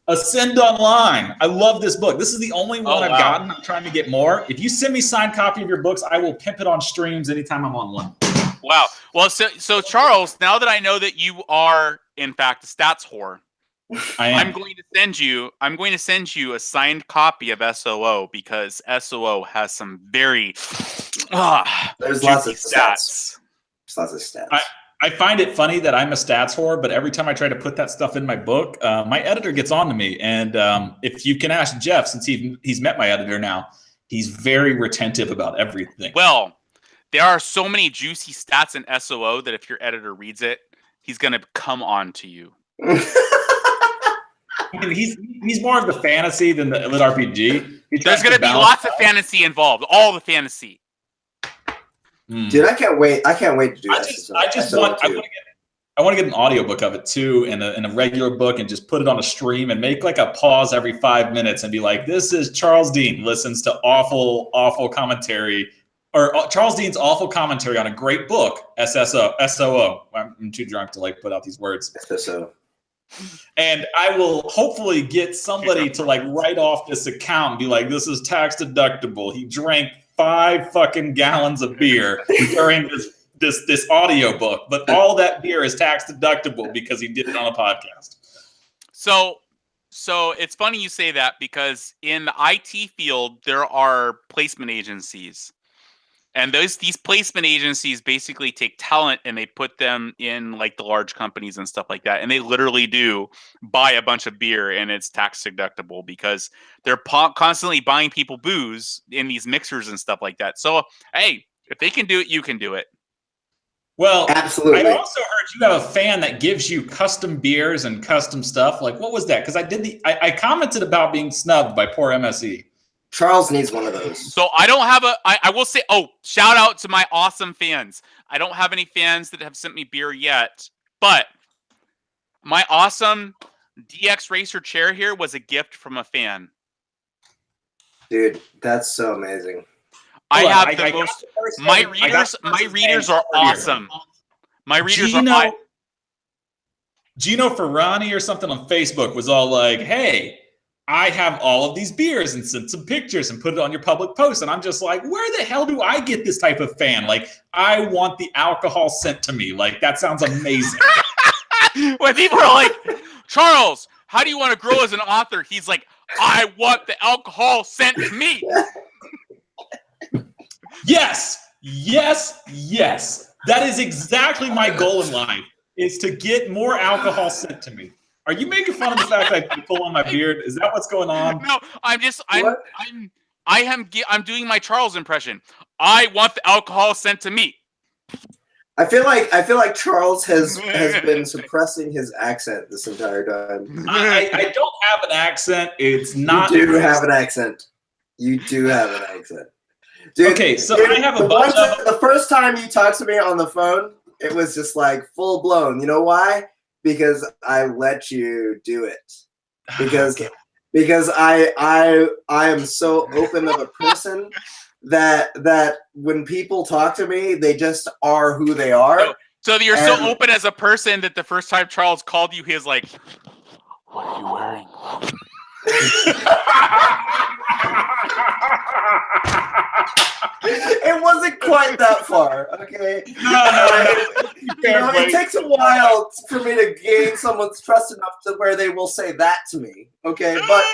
Ascend Online. I love this book. This is the only one I've gotten. I'm trying to get more. If you send me a signed copy of your books, I will pimp it on streams anytime I'm on one. Wow. Well, so Charles, now that I know that you are in fact a stats whore, I'm going to send you a signed copy of SOO because SOO has some very there's lots of stats. There's lots of stats. I find it funny that I'm a stats whore, but every time I try to put that stuff in my book, my editor gets on to me. And if you can ask Jeff, since he's met my editor now, he's very retentive about everything. Well, there are so many juicy stats in SOO that if your editor reads it, he's going to come on to you. I mean, he's more of the fantasy than the lit RPG. There's going to be lots of fantasy involved. All the fantasy. Dude, I can't wait. I can't wait to do that. I want to get an audiobook of it too, in a regular book, and just put it on a stream and make like a pause every 5 minutes and be like, "This is Charles Dean listens to awful commentary, or Charles Dean's awful commentary on a great book, SOO." I'm too drunk to like put out these words. SSO. And I will hopefully get somebody to like write off this account and be like, "This is tax deductible. He drank 5 fucking gallons of beer during this audio book, but all that beer is tax deductible because he did it on a podcast." So it's funny you say that, because in the IT field there are placement agencies. And these placement agencies basically take talent and they put them in like the large companies and stuff like that. And they literally do buy a bunch of beer and it's tax deductible because they're constantly buying people booze in these mixers and stuff like that. So, hey, if they can do it, you can do it. Well, absolutely. I also heard you have a fan that gives you custom beers and custom stuff. Like, what was that? Because I commented about being snubbed by poor MSE. Charles needs one of those. So I don't have I will say, shout out to my awesome fans. I don't have any fans that have sent me beer yet, but my awesome DX Racer chair here was a gift from a fan. Dude, that's so amazing. I have the most. My readers are awesome. My readers are. Gino Ferrani or something on Facebook was all like, "Hey, I have all of these beers and sent some pictures and put it on your public post." And I'm just like, where the hell do I get this type of fan? Like, I want the alcohol sent to me. Like, that sounds amazing. When people are like, Charles, how do you want to grow as an author? He's like, I want the alcohol sent to me. Yes. That is exactly my goal in life, is to get more alcohol sent to me. Are you making fun of the fact that I pull on my beard? Is that what's going on? No, I'm doing my Charles impression. I want the alcohol sent to me. I feel like Charles has been suppressing his accent this entire time. I don't have an accent. It's not. You do have an accent. You do have an accent. Dude, okay, so I have a bunch of... The first time you talked to me on the phone, it was just like full blown. You know why? Because I let you do it. Because I am so open of a person that when people talk to me, they just are who they are. So you're so open as a person that the first time Charles called you, he was like, "What are you wearing?" It wasn't quite that far, okay? No. It takes a while for me to gain someone's trust enough to where they will say that to me, okay? But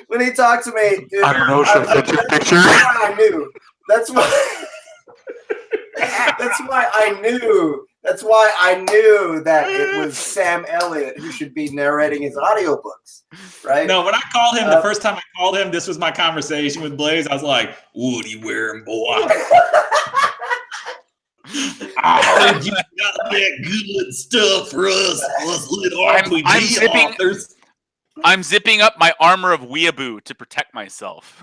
when he talked to me, dude, I don't know. Should I take a picture? I knew. That's why I knew. That's why I knew that it was Sam Elliott who should be narrating his audiobooks, right? No, when I called him, the first time I called him, this was my conversation with Blaise. I was like, "What are you wearing, boy?" I heard you got that good stuff for us little RPG authors. I'm zipping up my armor of weeaboo to protect myself.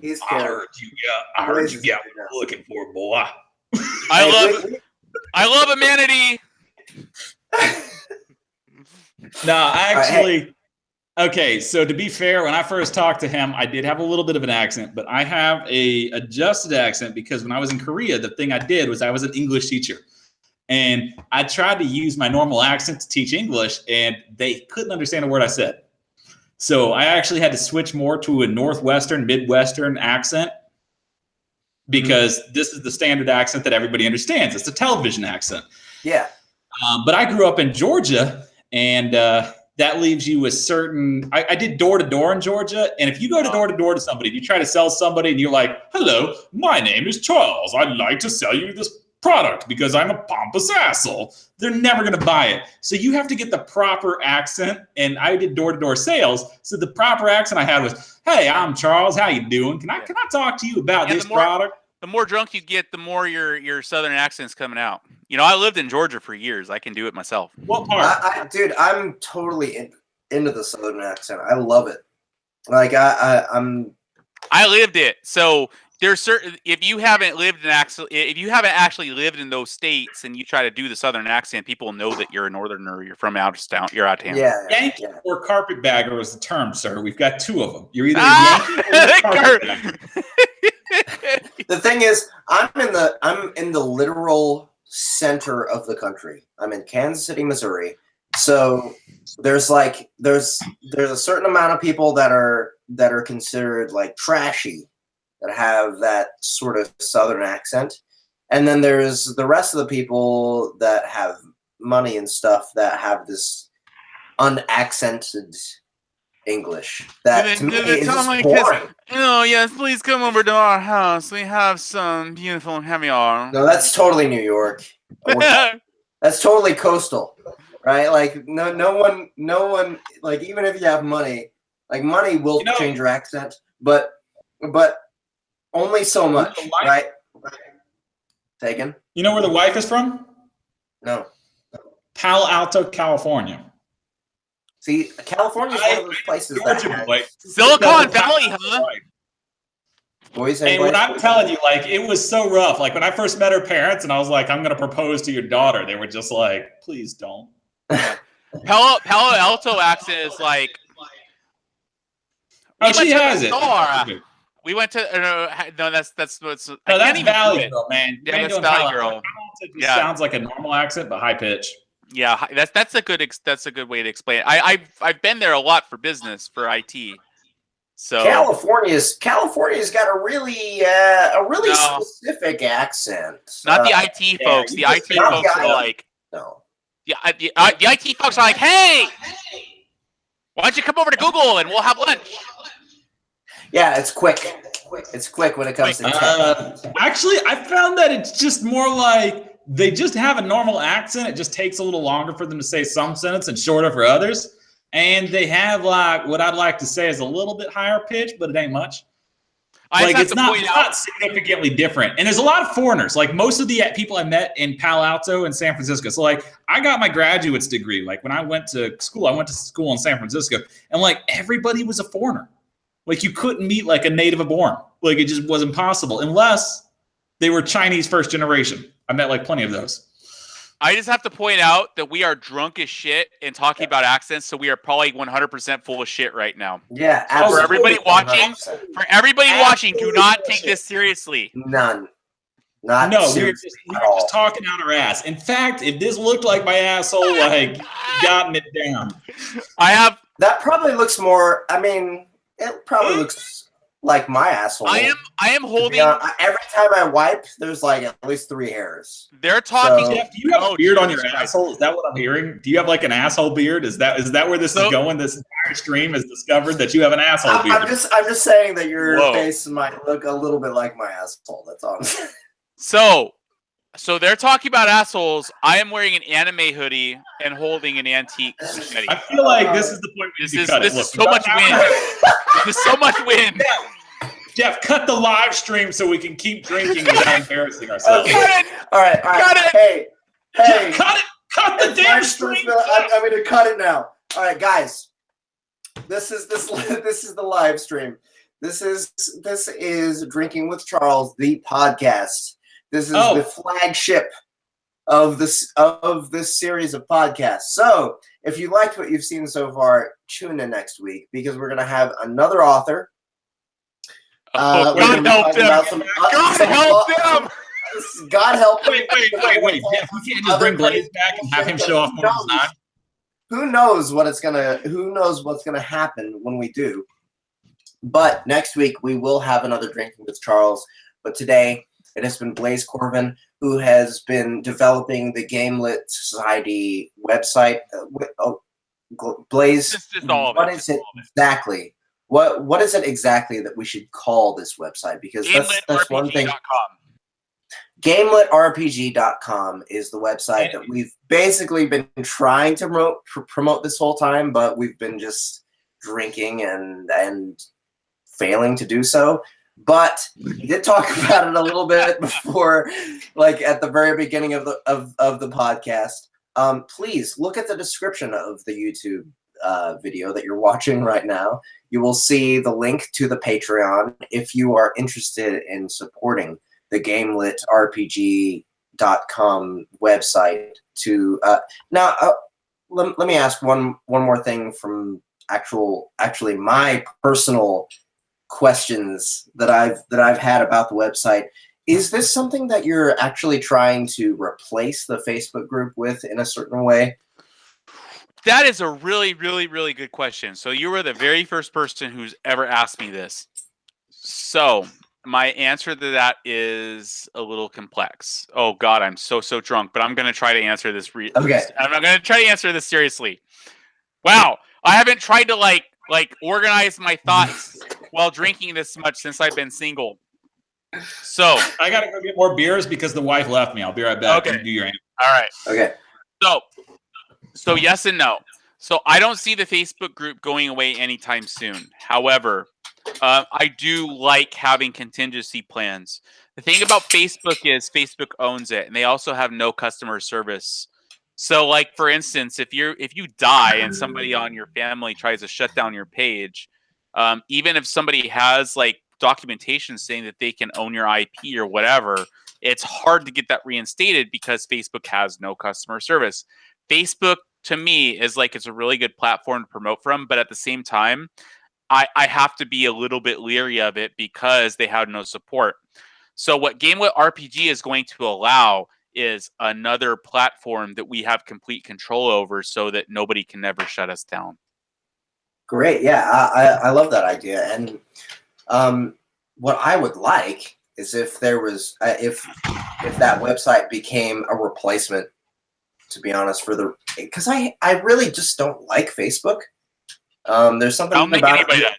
I heard you got what you're looking for, boy. I love humanity. No, actually, okay, so to be fair, when I first talked to him, I did have a little bit of an accent, but I have a adjusted accent because when I was in Korea, the thing I did was I was an English teacher. And I tried to use my normal accent to teach English, and they couldn't understand a word I said. So I actually had to switch more to a Northwestern, Midwestern accent, because this is the standard accent that everybody understands. It's a television accent. Yeah. But I grew up in Georgia, and that leaves you with certain... I did door-to-door in Georgia, and if you go door-to-door to somebody, you try to sell somebody, and you're like, "Hello, my name is Charles. I'd like to sell you this product because I'm a pompous asshole," they're never going to buy it. So you have to get the proper accent, and I did door-to-door sales, so the proper accent I had was, "Hey, I'm Charles. How you doing? Can I talk to you about this product?" The more drunk you get, the more your southern accent's coming out. You know, I lived in Georgia for years. I can do it myself. What part? Dude, I'm totally into the southern accent. I love it. Like I lived it. So there's certain, if you haven't actually lived in those states and you try to do the southern accent, people know that you're a northerner. You're from out of town. You're out of town. Yeah. Yankee or carpetbagger is the term, sir. We've got two of them. You're either a Yankee or a carpetbagger. The thing is, I'm in the literal center of the country. I'm in Kansas City, Missouri. So there's a certain amount of people that are considered like trashy, that have that sort of southern accent. And then there's the rest of the people that have money and stuff that have this unaccented English that to me is just boring. Oh, yes, please come over to our house. We have some beautiful caviar. No, that's totally New York. That's totally coastal, right? Like no one like, even if you have money, like money will change your accent, but only so much, right? Taken. You know where the wife is from? No. Palo Alto, California. See, California is one of those places that Georgia has boy. Silicon Valley, huh? boys and And when boys. I'm telling you, like, it was so rough. Like, when I first met her parents and I was like, I'm going to propose to your daughter, they were just like, please don't. Palo Alto accent is like. Oh, she has it. We went to no, that's what's. No, I can't that's even Valley do it. Girl, man. You Yeah, ain't that's doing Valley Palo Girl. Alto. It just Yeah. sounds like a normal accent, but high pitch. Yeah, that's a good way to explain it. I've been there a lot for business for IT. So California's got a really No. specific accent. not the IT folks. The IT not folks the are IT. like No. the IT folks are like, hey, why don't you come over to Google and we'll have lunch? Yeah, it's quick. It's quick when it comes to tech. Actually, I found that it's just more like they just have a normal accent. It just takes a little longer for them to say some sentence and shorter for others. And they have like what I'd like to say is a little bit higher pitch, but it ain't much. I Like just have it's not significantly different. And there's a lot of foreigners. Like most of the people I met in Palo Alto and San Francisco. So like I got my graduate's degree. Like when I went to school in San Francisco, and like everybody was a foreigner. Like you couldn't meet like a native born. Like it just wasn't possible unless they were Chinese first generation. I met like plenty of those. I just have to point out that we are drunk as shit and talking about accents, so we are probably 100% full of shit right now. Yeah, For absolutely. everybody watching, do not take this seriously. None. Not No, we were seriously just at all. talking out our ass. In fact, if this looked like my asshole, like gotten it down. That probably looks more. I mean, it probably looks like my asshole. I am holding. Every time I wipe, there's like at least 3 hairs. They're talking. So- Jeff, do you have a beard on your asshole? Is that what I'm hearing? Do you have like an asshole beard? Is that where this is going? This entire stream has discovered that you have an asshole beard. I'm just saying that your Whoa. face might look a little bit like my asshole. That's all I'm saying. So they're talking about assholes. I am wearing an anime hoodie and holding an antique machete. I feel like this is the point we need to cut it. This is so much wind. This is so much wind. Jeff, cut the live stream so we can keep drinking without embarrassing ourselves. Okay. All right. Cut it. Hey. Jeff, cut the It's damn my stream. I'm going to cut it now. All right, guys. This is the live stream. This is Drinking with Charles, the podcast. This is the flagship of this series of podcasts. So, if you liked what you've seen so far, tune in next week because we're going to have another author. God help them! God help them! Wait. Jeff, we can't just bring Blaise back and have him show off more design. Who knows what's gonna happen when we do? But next week we will have another Drinking with Charles. But today it has been Blaise Corvin who has been developing the Gamelit Society website. Blaise, what is it exactly? What is it exactly that we should call this website? Because that's one thing. GameLitRPG.com is the website that we've basically been trying to promote this whole time, but we've been just drinking and failing to do so. But we did talk about it a little bit before, like at the very beginning of the podcast. Please look at the description of the YouTube video that you're watching right now. You will see the link to the Patreon if you are interested in supporting the GameLitRPG.com website. Let me ask one more thing from actually my personal questions that I've had about the website. Is this something that you're actually trying to replace the Facebook group with in a certain way? That is a really, really, really good question. So you were the very first person who's ever asked me this. So my answer to that is a little complex. Oh God, I'm so drunk, but I'm going to try to answer this. Okay. I'm going to try to answer this seriously. Wow. I haven't tried to like organize my thoughts while drinking this much since I've been single. So I got to go get more beers because the wife left me. I'll be right back. Okay. You do your answer. All right. Okay. So yes and no. So I don't see the Facebook group going away anytime soon. However, I do like having contingency plans. The thing about Facebook is Facebook owns it, and they also have no customer service. So, like for instance, if you die and somebody on your family tries to shut down your page, even if somebody has like documentation saying that they can own your IP or whatever, it's hard to get that reinstated because Facebook has no customer service. Facebook, to me, is like it's a really good platform to promote from, but at the same time, I have to be a little bit leery of it because they have no support. So what Gamelit RPG is going to allow is another platform that we have complete control over so that nobody can never shut us down. Great. Yeah, I love that idea. And what I would like is if there was, if that website became a replacement, to be honest, for because I really just don't like Facebook. There's something I don't think about anybody does.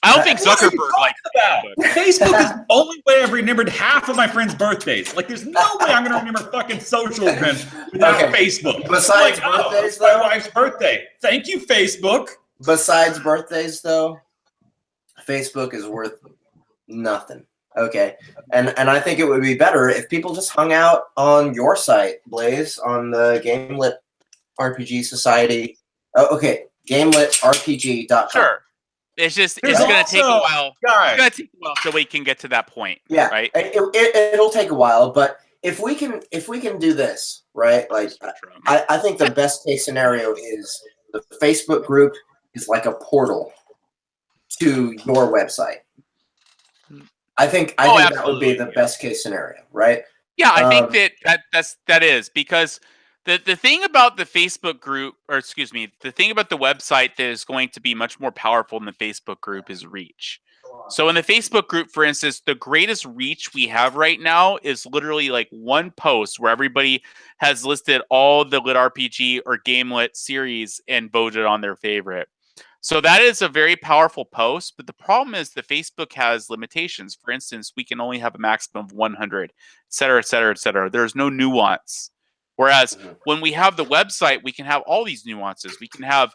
I don't think What are you Zuckerberg talking likes about? Facebook. Facebook is the only way I've remembered half of my friends' birthdays. Like, there's no way I'm going to remember fucking social events without Okay. Facebook. Besides like, birthdays, it's my though? wife's birthday. Thank you, Facebook. Besides birthdays, though, Facebook is worth nothing. Okay, and I think it would be better if people just hung out on your site, Blaise, on the Gamelit RPG Society. Oh, okay, GameLitRPG.com. Sure. It's just There's it's going to take a also- while. Guys, It's going to take a while so we can get to that point. Yeah, Right. It'll take a while, but if we can do this, right? Like, I think the best case scenario is the Facebook group is like a portal to your website. I think that would absolutely, be the best case scenario, right? Yeah, I think that is because the thing about the Facebook group, or excuse me, the thing about the website that is going to be much more powerful than the Facebook group is reach. So in the Facebook group, for instance, the greatest reach we have right now is literally like one post where everybody has listed all the Lit RPG or Gamelit series and voted on their favorite. So that is a very powerful post, but the problem is the Facebook has limitations. For instance, we can only have a maximum of 100, et cetera, et cetera, et cetera. There's no nuance. Whereas when we have the website, we can have all these nuances. We can have,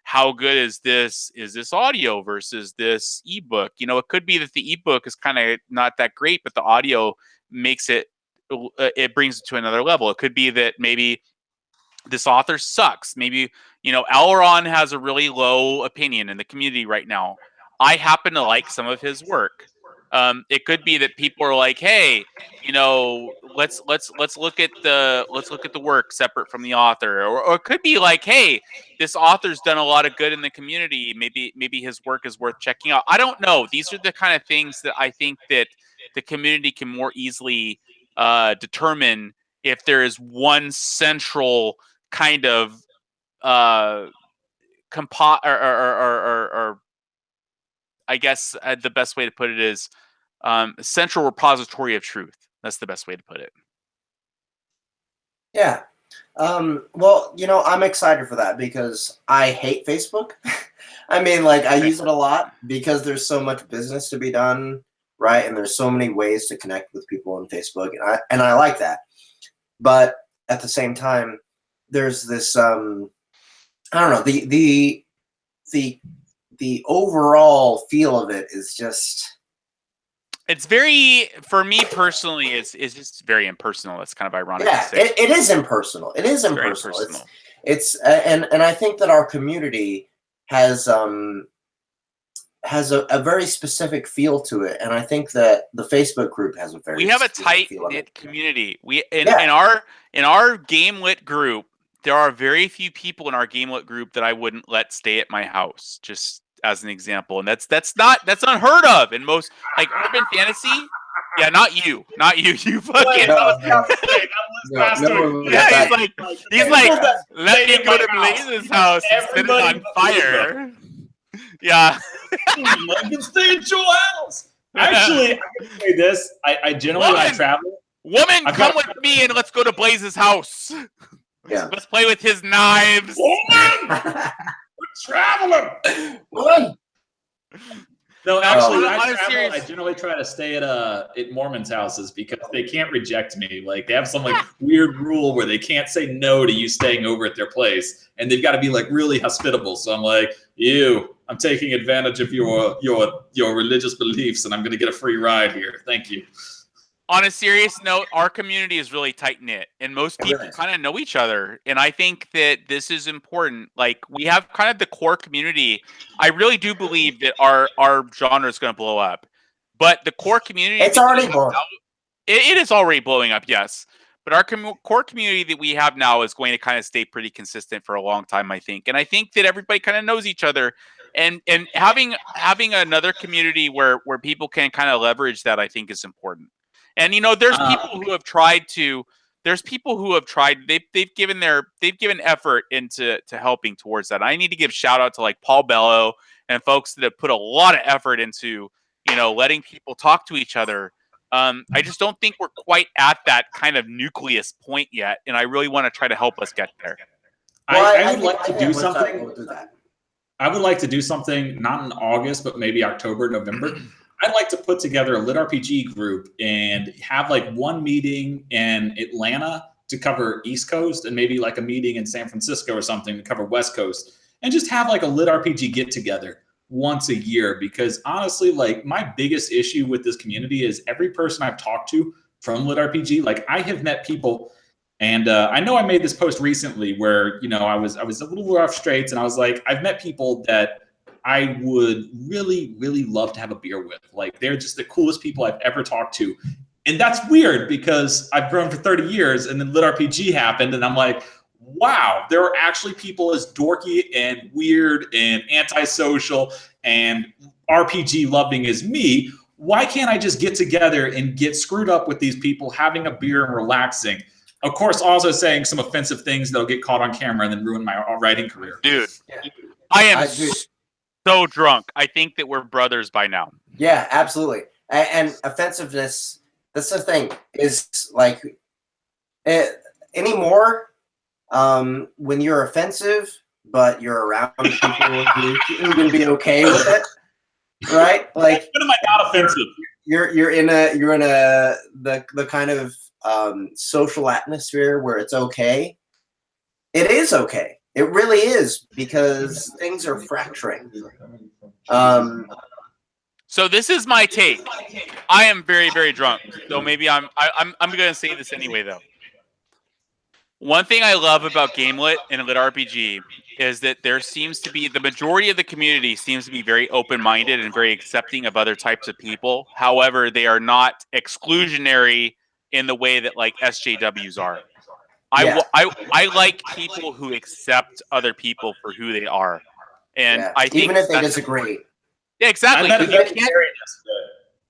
how good is this audio versus this ebook? It could be that the ebook is kind of not that great, but the audio makes it brings it to another level. It could be that maybe this author sucks. Maybe, Elron has a really low opinion in the community right now. I happen to like some of his work. It could be that people are like, hey, let's look at the work separate from the author, or it could be like, hey, this author's done a lot of good in the community. Maybe his work is worth checking out. I don't know. These are the kind of things that I think that the community can more easily determine if there is one central kind of or I guess the best way to put it is central repository of truth. That's the best way to put it. Yeah. Well, I'm excited for that because I hate Facebook. I mean, like, I use it a lot because there's so much business to be done, right? And there's so many ways to connect with people on Facebook, and I like that. But at the same time, there's this I don't know, the overall feel of it is just, it's very, for me personally, it's just very impersonal. It's kind of ironic to say. it is impersonal. It is impersonal. It's and I think that our community has a very specific feel to it, and I think that the Facebook group has a very. We have a tight knit community. In our Gamelit group, there are very few people in our Gamelit group that I wouldn't let stay at my house, just as an example. And that's unheard of in most, like, urban fantasy. Yeah, not you. You fucking. He's like, let me go to Blaise's house and set it on fire. Yeah. I can stay at your house. Actually, I can say this. I generally, when I travel. Woman, come with me and let's go to Blaise's house. Yeah. Let's play with his knives. Woman! We're traveling! Woman! No, actually, when On I a travel, serious- I generally try to stay at Mormons' houses because they can't reject me. Like, they have some weird rule where they can't say no to you staying over at their place, and they've got to be really hospitable. So I'm like, I'm taking advantage of your religious beliefs, and I'm going to get a free ride here. Thank you. On a serious note, our community is really tight knit, and most It people really is. kind of know each other. And I think that this is important. Like, we have kind of the core community. I really do believe that our genre is going to blow up, but the core community It's that we already have blowing. now, it is already blowing up. Yes, but our core community that we have now is going to kind of stay pretty consistent for a long time, I think. And I think that everybody kind of knows each other, and having another community where people can kind of leverage that, I think, is important. And there's people who have tried to. There's people who have tried. They've given effort into helping towards that. I need to give shout out to like Paul Bello and folks that have put a lot of effort into letting people talk to each other. I just don't think we're quite at that kind of nucleus point yet, and I really want to try to help us get there. I would like to do something. We'll do that. I would like to do something not in August, but maybe October, November. I'd like to put together a lit RPG group and have like one meeting in Atlanta to cover East Coast, and maybe like a meeting in San Francisco or something to cover West Coast, and just have like a lit RPG get together once a year. Because honestly, like, my biggest issue with this community is every person I've talked to from lit RPG, like, I have met people. And I know I made this post recently where, I was a little rough straights, and I was like, I've met people that I would really, really love to have a beer with. Like, they're just the coolest people I've ever talked to. And that's weird because I've grown for 30 years, and then lit RPG happened, and I'm like, wow, there are actually people as dorky and weird and antisocial and RPG loving as me. Why can't I just get together and get screwed up with these people, having a beer and relaxing? Of course, also saying some offensive things that'll get caught on camera and then ruin my writing career. Dude, I am so drunk. I think that we're brothers by now. Yeah, absolutely. And offensiveness, that's the thing, is like anymore, when you're offensive, but you're around people who can be okay with it, right? Like, when am I not offensive? You're in the kind of social atmosphere where it's okay. It is okay. It really is, because things are fracturing. So this is my take. I am very, very drunk. So maybe I'm going to say this anyway, though. One thing I love about GameLit and Lit RPG is that there seems to be, the majority of the community seems to be very open-minded and very accepting of other types of people. However, they are not exclusionary in the way that like SJWs are. Yeah. I like people who accept other people for who they are, and I think even if they disagree. Yeah, exactly.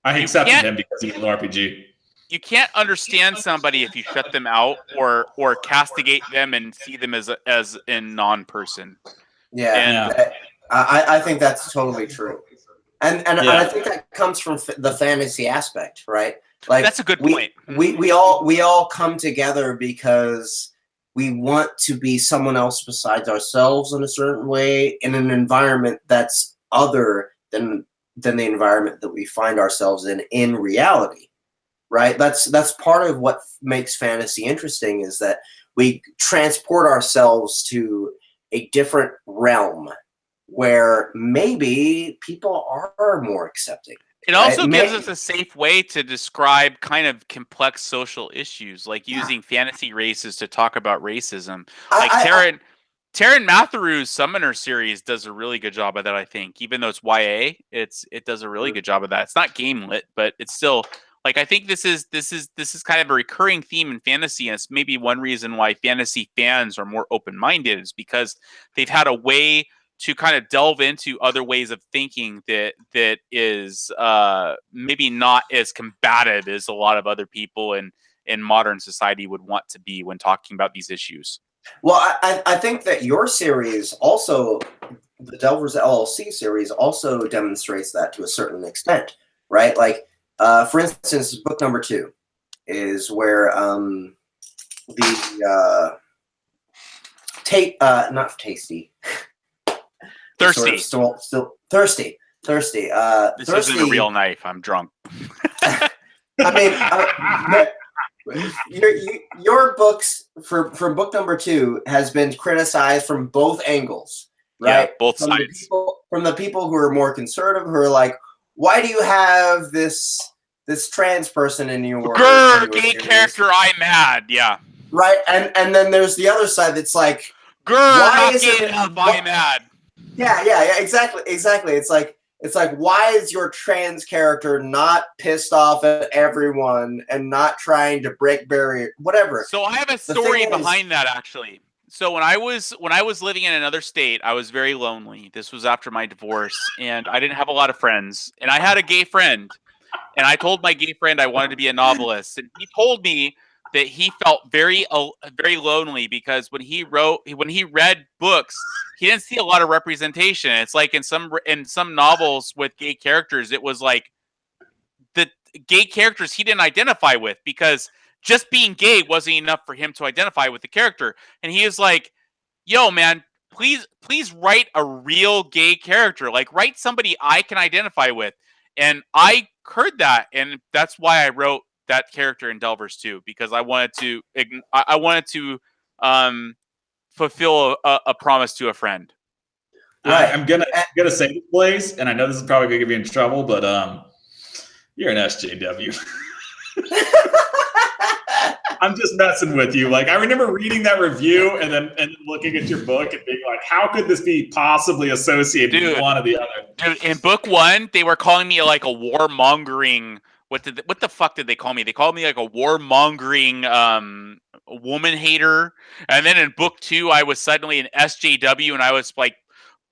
I accepted him because he was an RPG. You can't understand somebody if you shut them out or castigate them and see them as a non-person. Yeah, and I think that's totally true, and I think that comes from the fantasy aspect, right? Like, that's a good point. We all come together because we want to be someone else besides ourselves in a certain way, in an environment that's other than the environment that we find ourselves in reality, right? That's part of what makes fantasy interesting, is that we transport ourselves to a different realm where maybe people are more accepting. It also gives us a safe way to describe kind of complex social issues, like using fantasy races to talk about racism. Like Taryn Matherew's Summoner series does a really good job of that, I think. Even though it's YA, it does a really good job of that. It's not game lit, but it's still like, I think this is kind of a recurring theme in fantasy, and it's maybe one reason why fantasy fans are more open-minded, is because they've had a way to kind of delve into other ways of thinking that is maybe not as combative as a lot of other people in modern society would want to be when talking about these issues. Well, I think that your series also, the Delvers LLC series, also demonstrates that to a certain extent, right? Like, for instance, book number 2 is where not tasty. Thirsty. Sort of still thirsty. This isn't a real knife. I'm drunk. I mean, your books from book number 2 has been criticized from both angles, right? Yeah, both sides. From the people who are more conservative, who are like, why do you have this this trans person in your gay series. character, I'm mad. Yeah. Right, and then there's the other side that's like, Not gay enough, I'm mad. Yeah, exactly. It's like, why is your trans character not pissed off at everyone and not trying to break barrier, whatever? So I have a story behind that, actually. So when I was living in another state, I was very lonely. This was after my divorce, and I didn't have a lot of friends. And I had a gay friend, and I told my gay friend I wanted to be a novelist, and he told me that he felt very lonely because when he read books, he didn't see a lot of representation. It's like in some novels with gay characters, it was like the gay characters he didn't identify with because just being gay wasn't enough for him to identify with the character. And he was like, yo, man, please write a real gay character. Like, write somebody I can identify with. And I heard that, and that's why I wrote that character in Delvers 2, because I wanted to fulfill a promise to a friend. Right. I'm gonna say this, Blaise, and I know this is probably gonna get me in trouble, but you're an SJW. I'm just messing with you. Like, I remember reading that review and then looking at your book and being like, how could this be possibly associated with one or the other? Dude, in book 1, they were calling me like a warmongering. What the fuck did they call me? They called me like a warmongering woman hater. And then in book 2, I was suddenly an SJW, and I was like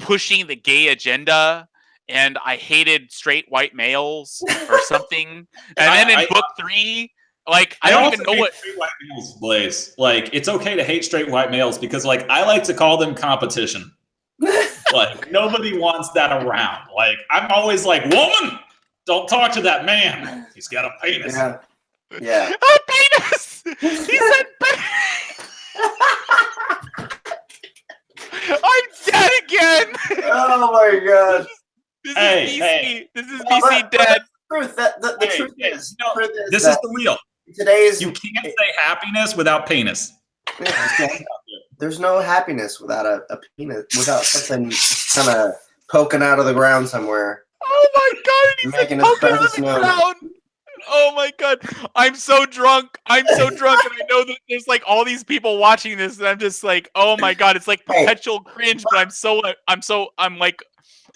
pushing the gay agenda, and I hated straight white males or something. And then in book 3, like, I don't even know what straight white males, Blaise. Like, it's okay to hate straight white males because, like, I like to call them competition. Like, nobody wants that around. Like, I'm always like, woman, don't talk to that man. He's got a penis. Yeah. A penis. He said penis. I'm dead again. Oh my god. This is BC. This is BC dead. The truth is, this is the wheel. You can't say happiness without penis. There's no happiness without a penis, without something kind of poking out of the ground somewhere. Oh my god! He's making like poking out of the ground. Oh my god! I'm so drunk. And I know that there's like all these people watching this, and I'm just like, oh my god! It's like perpetual cringe, but I'm like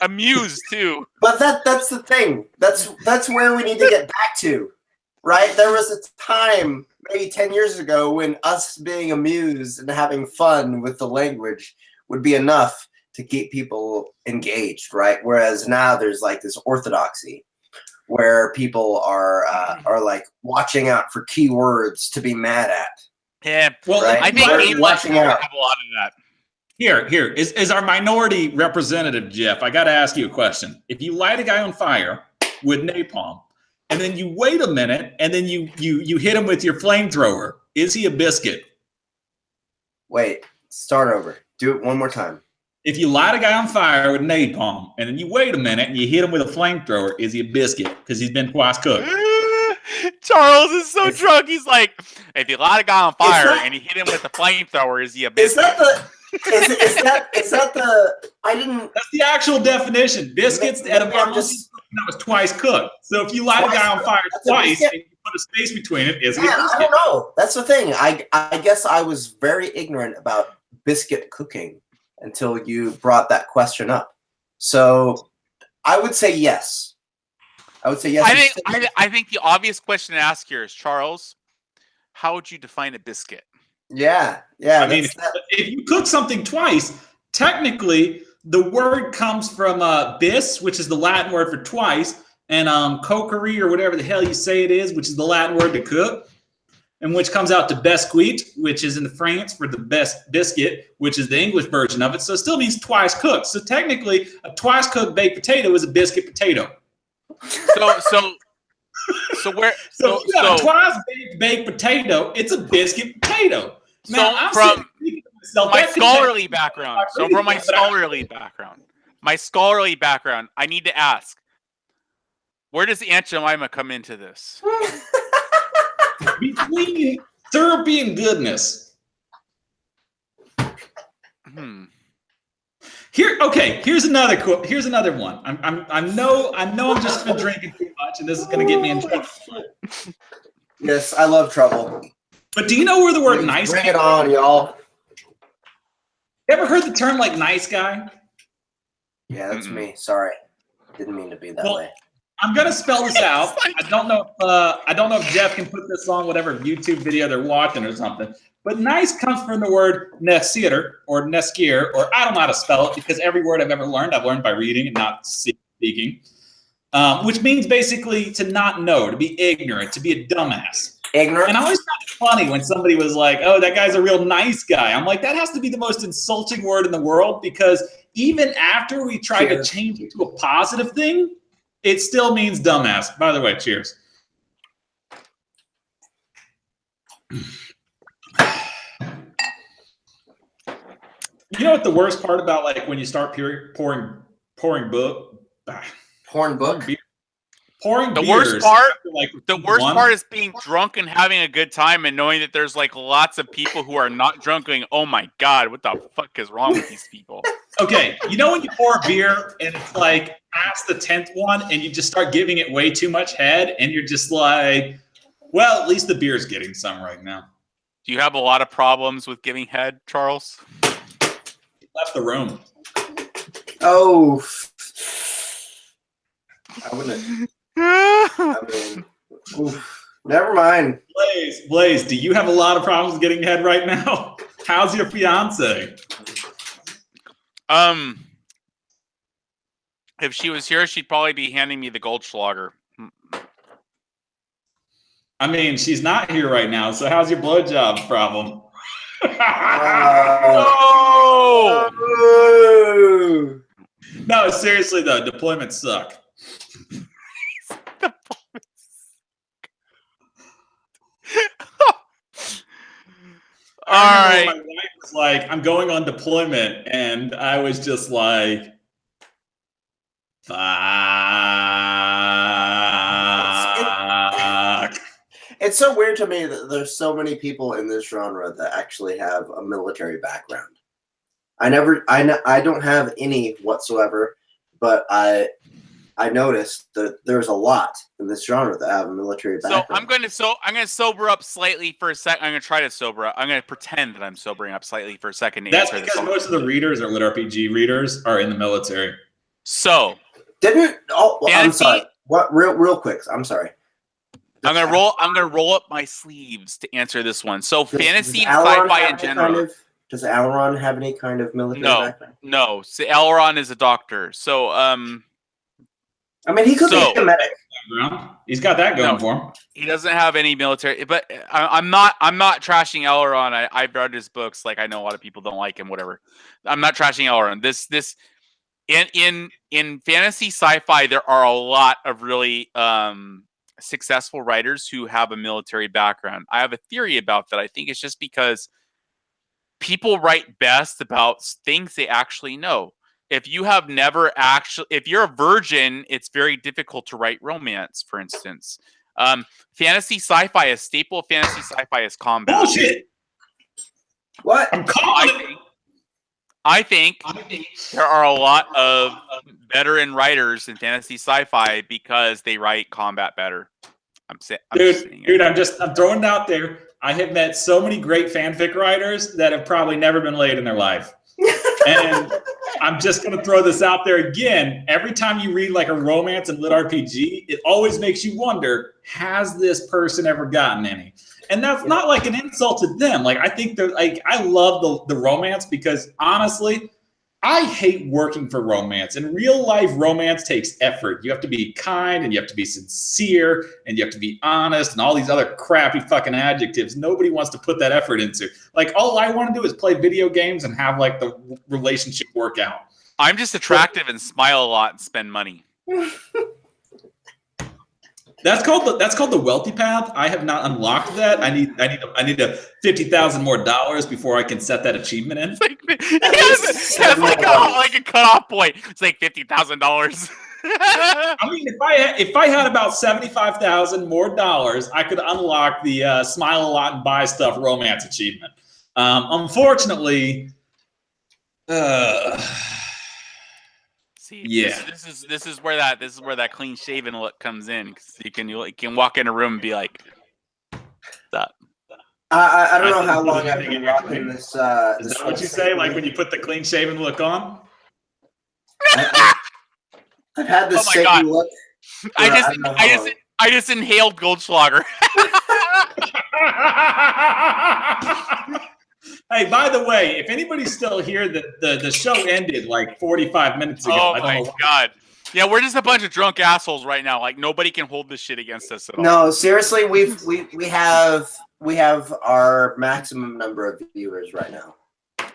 amused too. But that's the thing. That's where we need to get back to, right? There was a time, maybe 10 years ago, when us being amused and having fun with the language would be enough to keep people engaged, right? Whereas now there's like this orthodoxy where people are like watching out for keywords to be mad at. Yeah, well, right? I think watching out have a lot of that. Here is our minority representative, Jeff. I got to ask you a question. If you light a guy on fire with napalm, and then you wait a minute, and then you hit him with your flamethrower, is he a biscuit? Wait, start over. Do it one more time. If you light a guy on fire with napalm, and then you wait a minute and you hit him with a flamethrower, is he a biscuit? Because he's been twice cooked. Charles is so drunk. He's like, if you light a guy on fire and you hit him with a flamethrower, is he a biscuit? Is that the? I didn't. That's the actual definition. Biscuits etymology was twice cooked. So if you light a guy on fire twice and you put a space between it, is it a biscuit? I don't know. That's the thing. I guess I was very ignorant about biscuit cooking until you brought that question up. So I would say yes. I think the obvious question to ask here is, Charles, how would you define a biscuit? Yeah. I mean, if you cook something twice, technically the word comes from bis, which is the Latin word for twice, and coquerie, or whatever the hell you say it is, which is the Latin word to cook, and which comes out to biscuit, which is in France for the best biscuit, which is the English version of it. So it still means twice cooked. So technically, a twice cooked baked potato is a biscuit potato. So where? So if you got a twice baked potato, it's a biscuit potato. Now, from my scholarly background, I need to ask, where does Aunt Jemima come into this? Between syrupy and goodness. Here, Okay, here's another one. I know I'm just been drinking too much, and this is gonna get me in trouble. Yes, I love trouble. But do you know where the word nice? Bring it on, y'all. You ever heard the term like nice guy? Yeah, that's me. Sorry, didn't mean to be that way. I'm gonna spell this out. I don't know if Jeff can put this on whatever YouTube video they're watching or something. But nice comes from the word nesir or neskier, or I don't know how to spell it because every word I've ever learned, I've learned by reading and not speaking, which means basically to not know, to be ignorant, to be a dumbass. Ignorant. And I always found it funny when somebody was like, "Oh, that guy's a real nice guy." I'm like, that has to be the most insulting word in the world because even after we try to change it to a positive thing, it still means dumbass. By the way, cheers. You know what the worst part about like when you start pouring Porn book. pouring The beers, worst part, like the worst part is being drunk and having a good time and knowing that there's like lots of people who are not drunk going, "Oh my God, what the fuck is wrong with these people?" Okay, you know when you pour a beer and it's like past the 10th one and you just start giving it way too much head and you're just like, well, at least the beer's getting some right now. Do you have a lot of problems with giving head, Charles? Left the room. Oh, I wouldn't. I mean, oof. Never mind. Blaise, do you have a lot of problems getting head right now? How's your fiance? If she was here, she'd probably be handing me the Goldschlager. I mean, she's not here right now, so how's your blowjob problem? Oh. No, seriously though, deployments suck. All right. My wife was like, "I'm going on deployment," and I was just like, "Fuck." It's so weird to me that there's so many people in this genre that actually have a military background. I don't have any whatsoever, but I noticed that there's a lot in this genre that have a military background. So I'm gonna sober up slightly for a second. I'm gonna try to sober up. I'm gonna pretend that I'm sobering up slightly for a second. That's because most of the readers or lit RPG readers are in the military. So I'm sorry. What? Real quick. I'm sorry. I'm gonna roll up my sleeves to answer this one. So fantasy and sci-fi in general. Does Aileron have any kind of military background? No. So Aileron is a doctor. So I mean, he could be a medic. He's got that going for him. He doesn't have any military, but I'm not trashing Aileron. I've read his books. Like I know a lot of people don't like him. Whatever. I'm not trashing Aileron. This in fantasy sci-fi, there are a lot of really successful writers who have a military background. I have a theory about that. I think it's just because people write best about things they actually know. If you have never if you're a virgin, it's very difficult to write romance, for instance. Fantasy sci-fi, a staple of fantasy sci-fi is combat. Bullshit. What? I think there are a lot of veteran writers in fantasy sci-fi because they write combat better. I'm throwing it out there. I have met so many great fanfic writers that have probably never been laid in their life. And I'm just going to throw this out there again. Every time you read like a romance and lit RPG, it always makes you wonder, has this person ever gotten any? And that's not like an insult to them. Like, I think they're like, I love the romance because honestly, I hate working for romance. In real life, romance takes effort. You have to be kind and you have to be sincere and you have to be honest and all these other crappy fucking adjectives. Nobody wants to put that effort into. Like, all I want to do is play video games and have like the relationship work out. I'm just attractive and smile a lot and spend money. That's called the wealthy path. I have not unlocked that. I need a $50,000 more before I can set that achievement in. It's like a cutoff point. It's like $50,000. I mean, if I had about $75,000 more, I could unlock the smile a lot and buy stuff romance achievement. Unfortunately, See, Yeah. this is where that clean shaven look comes in. 'Cause you can walk in a room and be like, "What's up?" I don't know I how didn't put long I've anything been in your rocking drink. this. Is that what you say? Like when you put the clean shaven look on? I've had this Oh my same God. look. I for don't know how long. just inhaled Goldschlager. Hey, by the way, if anybody's still here, the show ended like 45 minutes ago. Oh I don't my know why. God. Yeah, we're just a bunch of drunk assholes right now. Like nobody can hold this shit against us at all. No, seriously, we have our maximum number of viewers right now.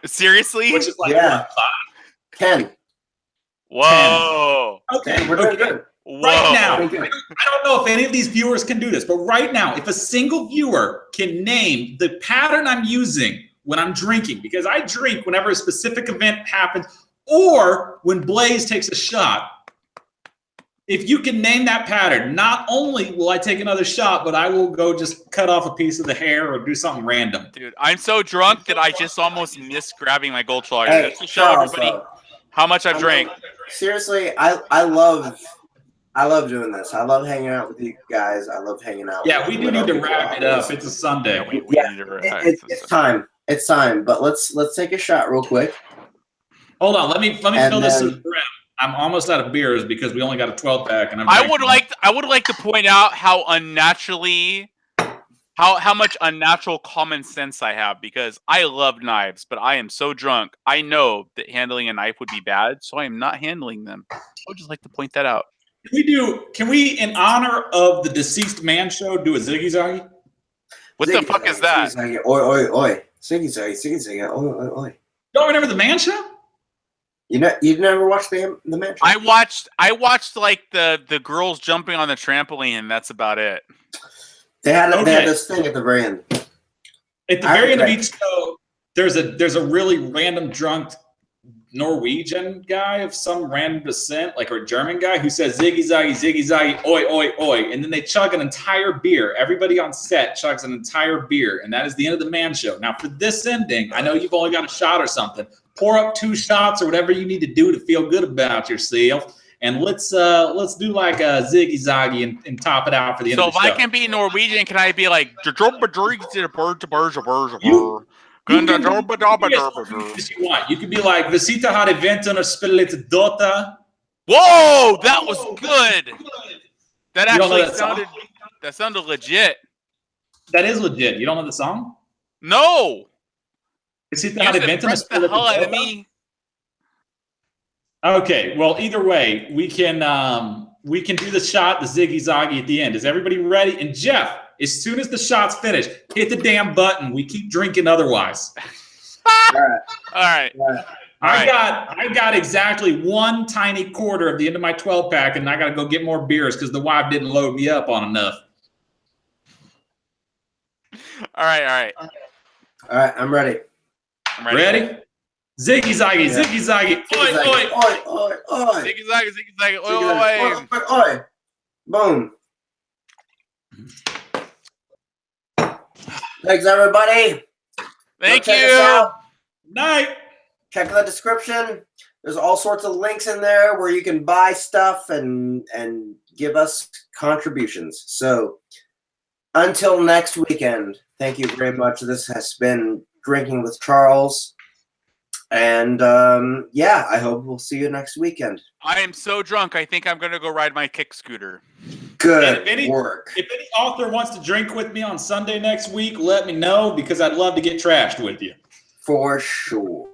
Seriously? Which is like Yeah. what, 10. Whoa. Okay, We're doing okay. good. Whoa. Right now, We're doing I good. don't know if any of these viewers can do this, but right now, if a single viewer can name the pattern I'm using when I'm drinking, because I drink whenever a specific event happens, or when Blaise takes a shot, if you can name that pattern, not only will I take another shot, but I will go just cut off a piece of the hair or do something random. Dude, I'm so drunk that I just almost missed grabbing my Goldschlager. Hey, That's to show Charles, everybody though. how much I've drank. Seriously, I love doing this. I love hanging out with you guys. I love hanging out. Yeah, with we do need to wrap it up. It's It's a Sunday. Yeah, we Yeah, need to it's time. It's time. But let's take a shot real quick. Hold on, let me And fill this to then- the brim. I'm almost out of beers because we only got a 12 pack, and I would like to point out how unnaturally how much unnatural common sense I have, because I love knives, but I am so drunk. I know that handling a knife would be bad, so I am not handling them. I would just like to point that out. Can we, in honor of the deceased man show, do a Ziggy Zaggy? What the fuck is that? Ziggy, oi, oi, oi. Ziggy, zaggy, ziggy, zaggy, oi, oi, oi. Don't remember the man show? You've never watched the man show? I watched like the girls jumping on the trampoline, and that's about it. They had Okay. this thing at the very end. At the very end of each show, there's a really random drunk Norwegian guy of some random descent, like a German guy, who says ziggy zaggy, oi, oi, oi. And then they chug an entire beer. Everybody on set chugs an entire beer. And that is the end of the man show. Now, for this ending, I know you've only got a shot or something. Pour up 2 shots or whatever you need to do to feel good about yourself. And let's do like a ziggy zaggy and top it out for the end So of if the show. I can be Norwegian, can I be like You can be as you want. You could be like Visita har eventen och spelat Dota. Whoa, that was good. That You don't know actually that sounded legit. That is legit. You don't know the song? No. Visita You har just eventen och impressed the spelat hell out of Dota. me. Okay, well, either way, we can do the shot, the ziggy zaggy at the end. Is everybody ready? And Jeff, as soon as the shot's finished, hit the damn button. We keep drinking otherwise. All right. All right. I got exactly 1 tiny quarter of the end of my 12 pack, and I got to go get more beers because the wife didn't load me up on enough. All right. All right, I'm ready. I'm ready. Ready? Ziggy zaggy, Yeah. ziggy zaggy. Oi, oi. Oi, oi, oi. Ziggy zaggy. Ziggy, Oi. zaggy. Oi, oi. Boom. Thanks, everybody. Thank Go check us you. out. Night. Check the description. There's all sorts of links in there where you can buy stuff and give us contributions. So until next weekend, thank you very much. This has been Drinking with Charles. And yeah, I hope we'll see you next weekend. I am so drunk. I think I'm gonna go ride my kick scooter. Good If any- work. If any author wants to drink with me on Sunday next week, let me know because I'd love to get trashed with you. For sure.